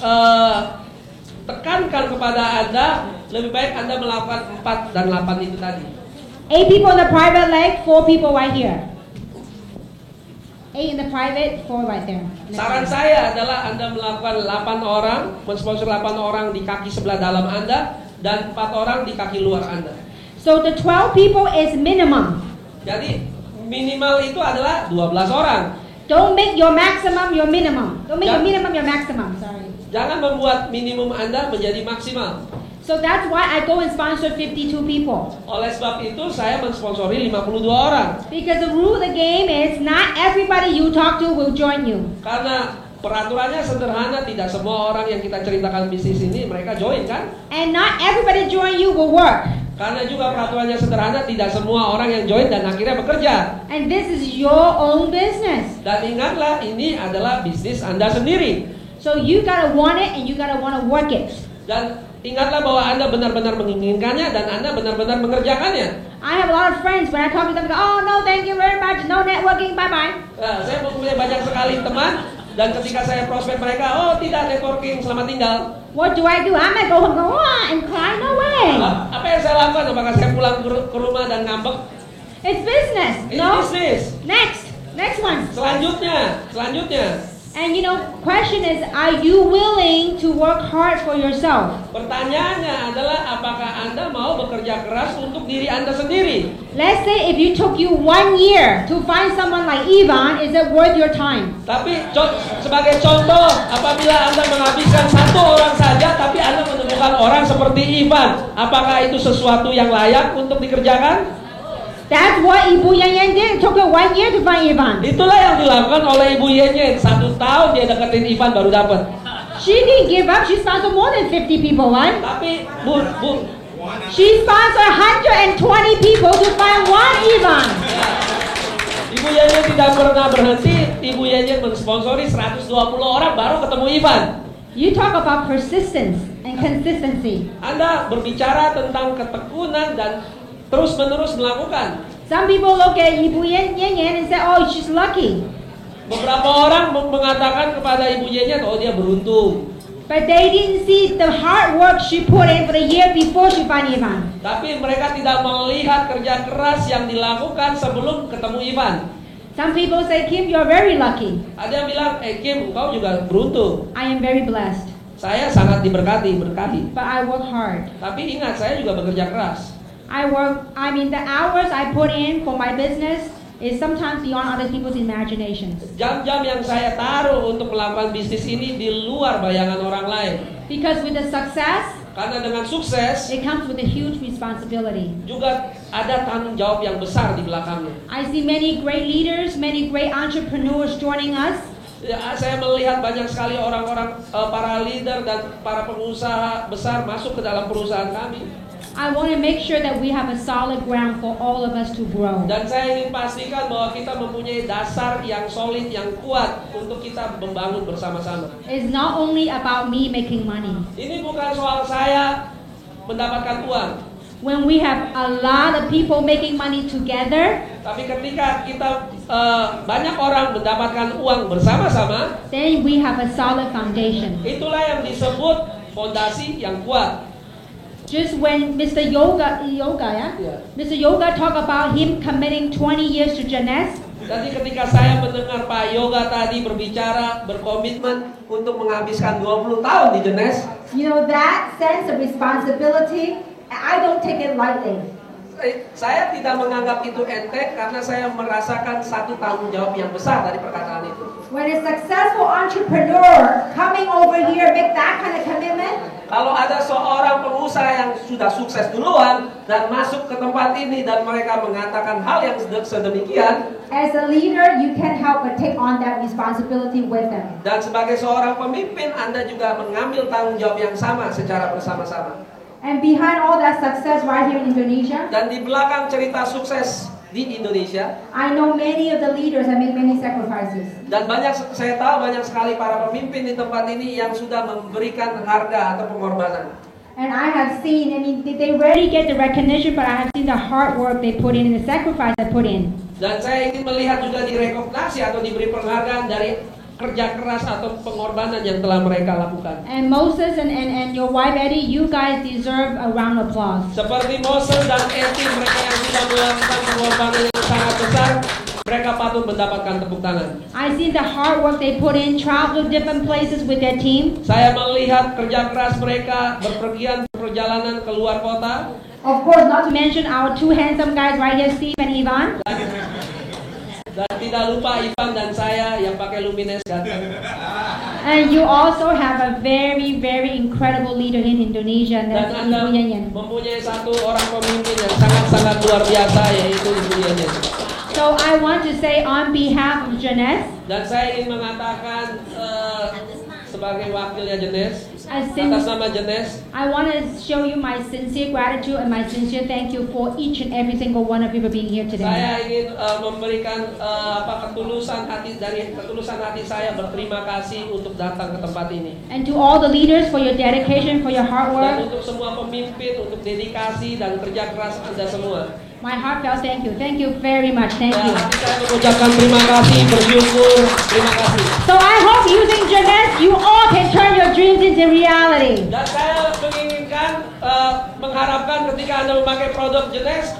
[SPEAKER 1] tekankan kepada Anda, lebih baik Anda melakukan 4 dan 8 itu tadi.
[SPEAKER 2] 8 people in the private leg, 4 people right here. 8 in the private, 4 right there.
[SPEAKER 1] Saran saya adalah Anda melakukan 8 orang, mensponsor 8 orang di kaki sebelah dalam Anda dan 4 orang di kaki luar Anda.
[SPEAKER 2] So the 12 people is minimum.
[SPEAKER 1] Jadi minimal itu adalah 12 orang.
[SPEAKER 2] Don't make your maximum your minimum. Don't make
[SPEAKER 1] Yeah.
[SPEAKER 2] your minimum your maximum. Sorry.
[SPEAKER 1] Jangan membuat minimum Anda menjadi maksimal.
[SPEAKER 2] So that's why I go and sponsor 52 people.
[SPEAKER 1] Oleh sebab itu saya mensponsori 52 orang.
[SPEAKER 2] Because the rule of the game is not everybody you talk to will join you.
[SPEAKER 1] Karena peraturannya sederhana, tidak semua orang yang kita ceritakan bisnis ini mereka join kan?
[SPEAKER 2] And not everybody join you will work.
[SPEAKER 1] Karena juga peraturannya sederhana, tidak semua orang yang join dan akhirnya bekerja.
[SPEAKER 2] And this is your own business.
[SPEAKER 1] Dan ingatlah, ini adalah bisnis Anda sendiri.
[SPEAKER 2] So you gotta want it and you gotta wanna work it.
[SPEAKER 1] Dan ingatlah bahwa Anda benar-benar menginginkannya dan Anda benar-benar mengerjakannya.
[SPEAKER 2] I have a lot of friends when I talk to them, they go, oh no, thank you very much, no networking, bye bye.
[SPEAKER 1] Nah, saya mempunyai banyak sekali teman dan ketika saya prospek mereka, oh tidak networking, selamat tinggal.
[SPEAKER 2] What do? I'm gonna go home and go, and cry? No way.
[SPEAKER 1] Apa yang saya lakukan? Apakah saya pulang ke rumah dan ngambek?
[SPEAKER 2] It's business.
[SPEAKER 1] Ini
[SPEAKER 2] No.
[SPEAKER 1] bisnis.
[SPEAKER 2] Next one.
[SPEAKER 1] Selanjutnya.
[SPEAKER 2] And question is, are you willing to work hard for yourself?
[SPEAKER 1] Pertanyaannya adalah apakah Anda mau bekerja keras untuk diri Anda sendiri?
[SPEAKER 2] Let's say if you took you 1 year to find someone like Ivan, is it worth your time?
[SPEAKER 1] Tapi sebagai contoh, apabila Anda menghabiskan 1 orang saja, tapi Anda menemukan orang seperti Ivan, apakah itu sesuatu yang layak untuk dikerjakan?
[SPEAKER 2] That's what Ibu Yan did. It took her 1 year to find Ivan.
[SPEAKER 1] Itulah yang dilakukan oleh Ibu Yenyen. 1 tahun dia deketin Ivan baru dapat.
[SPEAKER 2] She didn't give up. She sponsored more than 50 people, right?
[SPEAKER 1] Tapi Bu,
[SPEAKER 2] She sponsored 120 people to find one Ivan.
[SPEAKER 1] Ibu Yenyen tidak pernah berhenti. Ibu Yenyen mensponsori 120 orang baru ketemu Ivan.
[SPEAKER 2] You talk about persistence and consistency.
[SPEAKER 1] Anda berbicara tentang ketekunan dan terus-menerus melakukan.
[SPEAKER 2] Some people look at Ibu Yan and say, oh, she's lucky.
[SPEAKER 1] Beberapa orang mengatakan kepada Ibu Yenyen, oh dia beruntung.
[SPEAKER 2] But they didn't see the hard work she put in for the year before she found Ivan.
[SPEAKER 1] Tapi mereka tidak melihat kerja keras yang dilakukan sebelum ketemu Ivan.
[SPEAKER 2] Some people say, Kim, you're very lucky.
[SPEAKER 1] Ada yang bilang, Kim, engkau juga beruntung.
[SPEAKER 2] I am very blessed.
[SPEAKER 1] Saya sangat berkati.
[SPEAKER 2] But I work hard.
[SPEAKER 1] Tapi ingat, saya juga bekerja keras.
[SPEAKER 2] The hours I put in for my business is sometimes beyond other people's imaginations.
[SPEAKER 1] Jam-jam yang saya taruh untuk melakukan bisnis ini di luar bayangan orang lain.
[SPEAKER 2] Because with the success,
[SPEAKER 1] Karena dengan sukses,
[SPEAKER 2] it comes with a huge responsibility.
[SPEAKER 1] juga ada tanggung jawab yang besar di belakangnya.
[SPEAKER 2] I see many great leaders, many great entrepreneurs joining us.
[SPEAKER 1] Ya, saya melihat banyak sekali orang-orang para leader dan para pengusaha besar masuk ke dalam perusahaan kami.
[SPEAKER 2] I want to make sure that we have a solid ground for all of us to grow.
[SPEAKER 1] Dan saya ingin pastikan bahwa kita mempunyai dasar yang solid, yang kuat untuk kita membangun bersama-sama.
[SPEAKER 2] It's not only about me making money.
[SPEAKER 1] Ini bukan soal saya mendapatkan uang.
[SPEAKER 2] When we have a lot of people making money together,
[SPEAKER 1] Tapi ketika kita banyak orang mendapatkan uang bersama-sama,
[SPEAKER 2] then we have a solid foundation.
[SPEAKER 1] itulah yang disebut fondasi yang kuat.
[SPEAKER 2] Just when Mr. Yoga, yeah?
[SPEAKER 1] Yeah.
[SPEAKER 2] Mr. Yoga talk about him committing 20 years to Jeunesse,
[SPEAKER 1] Jadi ketika saya mendengar Pak Yoga tadi berbicara, berkomitmen untuk menghabiskan 20 tahun di Jeunesse,
[SPEAKER 3] You know, that sense of responsibility, I don't take it lightly.
[SPEAKER 1] saya tidak menganggap itu enteng karena saya merasakan satu tanggung jawab yang besar dari perkataan itu.
[SPEAKER 3] When a successful entrepreneur coming over here make that kind of commitment,
[SPEAKER 1] Kalau ada seorang pengusaha yang sudah sukses duluan dan masuk ke tempat ini dan mereka mengatakan hal yang sedemikian,
[SPEAKER 3] as a leader, you can't help but take on that responsibility with them.
[SPEAKER 1] dan sebagai seorang pemimpin Anda juga mengambil tanggung jawab yang sama secara bersama-sama.
[SPEAKER 3] And behind all that success right here in Indonesia,
[SPEAKER 1] Dan di belakang cerita sukses di Indonesia,
[SPEAKER 3] I know many of the leaders have made many sacrifices.
[SPEAKER 1] dan saya tahu banyak sekali para pemimpin di tempat ini yang sudah memberikan harga atau pengorbanan.
[SPEAKER 3] And I have seen, I mean, they
[SPEAKER 2] already get the recognition, but I have seen the hard work they put in and the sacrifice they put in.
[SPEAKER 1] Dan saya ingin melihat juga direkognisasi atau diberi penghargaan dari kerja keras atau pengorbanan yang telah mereka lakukan.
[SPEAKER 2] And Moses and your wife Eddie, you guys deserve a round of applause.
[SPEAKER 1] Seperti Moses dan Eddie, mereka yang sudah melakukan pengorbanan yang sangat besar, mereka patut mendapatkan tepuk tangan.
[SPEAKER 2] I see the hard work they put in, travel to different places with their team.
[SPEAKER 1] Saya melihat kerja keras mereka berpergian perjalanan ke luar kota.
[SPEAKER 3] Of course, not
[SPEAKER 2] To mention our two handsome guys right here, Steve and Ivan.
[SPEAKER 1] Dan tidak lupa Ivan dan saya yang pakai Lumines ganteng.
[SPEAKER 2] And you also have a very, very incredible leader in Indonesia, and
[SPEAKER 1] Dan
[SPEAKER 2] that's
[SPEAKER 1] Anda
[SPEAKER 2] Ibu Yanyan.
[SPEAKER 1] mempunyai satu orang pemimpin yang sangat-sangat luar biasa, yaitu Ibu Yanyan.
[SPEAKER 2] So I want to say on behalf of Jeunesse,
[SPEAKER 1] Dan saya ingin mengatakan sebagai wakilnya Jeunesse,
[SPEAKER 2] atas
[SPEAKER 1] nama Jeunesse,
[SPEAKER 2] I want to show you my sincere gratitude and my sincere thank you for each and every single one of you for being here today.
[SPEAKER 1] saya ingin memberikan ketulusan hati saya berterima kasih untuk datang ke tempat ini.
[SPEAKER 2] And to all the leaders for your dedication, for your hard
[SPEAKER 1] Dan
[SPEAKER 2] work,
[SPEAKER 1] untuk semua pemimpin, untuk dedikasi dan kerja keras Anda semua.
[SPEAKER 2] my heartfelt thank you. Thank you very much. Thank
[SPEAKER 1] Dan
[SPEAKER 2] you.
[SPEAKER 1] hati saya mengucapkan terima kasih, bersyukur, terima kasih.
[SPEAKER 2] So I hope using Jeunesse, you all can turn your dreams into reality.
[SPEAKER 1] Dan saya menginginkan, mengharapkan ketika Anda memakai produk Jeunesse,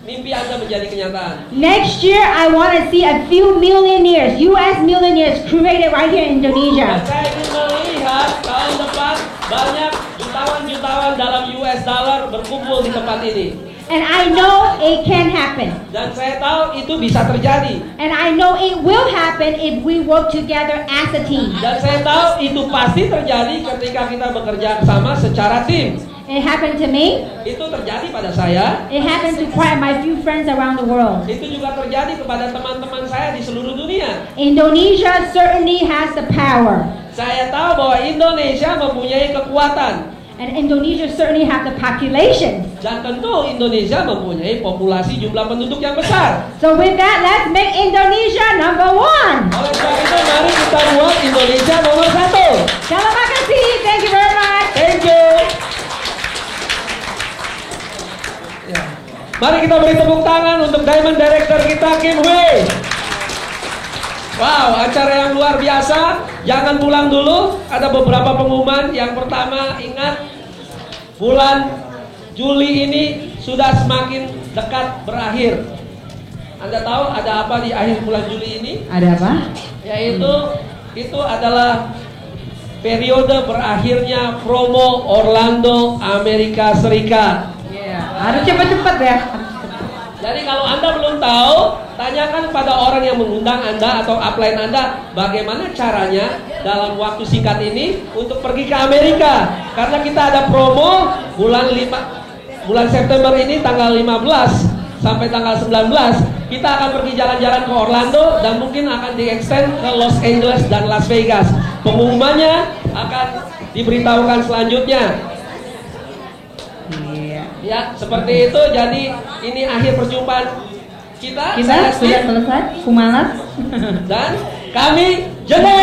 [SPEAKER 1] mimpi Anda menjadi kenyataan.
[SPEAKER 2] Next year, I want to see a few millionaires, US millionaires, created right here in
[SPEAKER 1] Dan
[SPEAKER 2] Indonesia.
[SPEAKER 1] saya ingin melihat tahun depan banyak jutawan-jutawan dalam US dollar berkumpul di tempat ini.
[SPEAKER 2] And I know it can happen.
[SPEAKER 1] Dan saya tahu itu bisa terjadi.
[SPEAKER 2] And I know it will happen if we work together as a team.
[SPEAKER 1] Dan saya tahu itu pasti terjadi ketika kita bekerja sama secara tim.
[SPEAKER 2] It happened to me.
[SPEAKER 1] Itu terjadi pada saya.
[SPEAKER 2] It happened to quite my few friends around the world.
[SPEAKER 1] Itu juga terjadi kepada teman-teman saya di seluruh dunia.
[SPEAKER 2] Indonesia certainly has the power.
[SPEAKER 1] Saya tahu bahwa Indonesia mempunyai kekuatan.
[SPEAKER 2] And Indonesia certainly have the population.
[SPEAKER 1] Dan tentu Indonesia mempunyai populasi jumlah penduduk yang besar.
[SPEAKER 2] So with that, let's make Indonesia number one.
[SPEAKER 1] Oleh sebab itu, mari kita buat Indonesia nomor 1.
[SPEAKER 2] Terima kasih. Thank you very much.
[SPEAKER 1] Thank you. Ya. Mari kita beri tepuk tangan untuk Diamond Director kita, Kim Hui. Wow, acara yang luar biasa. Jangan pulang dulu. Ada beberapa pengumuman. Yang pertama, ingat bulan Juli ini sudah semakin dekat berakhir. Anda tahu ada apa di akhir bulan Juli ini?
[SPEAKER 2] Ada apa?
[SPEAKER 1] Yaitu itu adalah periode berakhirnya promo Orlando Amerika Serikat.
[SPEAKER 2] Harus cepat-cepat ya.
[SPEAKER 1] Jadi kalau Anda belum tahu, tanyakan pada orang yang mengundang Anda atau upline Anda bagaimana caranya dalam waktu singkat ini untuk pergi ke Amerika. Karena kita ada promo bulan September ini tanggal 15 sampai tanggal 19 kita akan pergi jalan-jalan ke Orlando dan mungkin akan di-extend ke Los Angeles dan Las Vegas. Pengumumannya akan diberitahukan selanjutnya.
[SPEAKER 2] Iya.
[SPEAKER 1] Ya, seperti itu. Jadi ini akhir perjumpaan kita.
[SPEAKER 2] Kita
[SPEAKER 1] Saya
[SPEAKER 2] sudah
[SPEAKER 1] Steve.
[SPEAKER 2] selesai. Kumalas.
[SPEAKER 1] Dan kami Jene.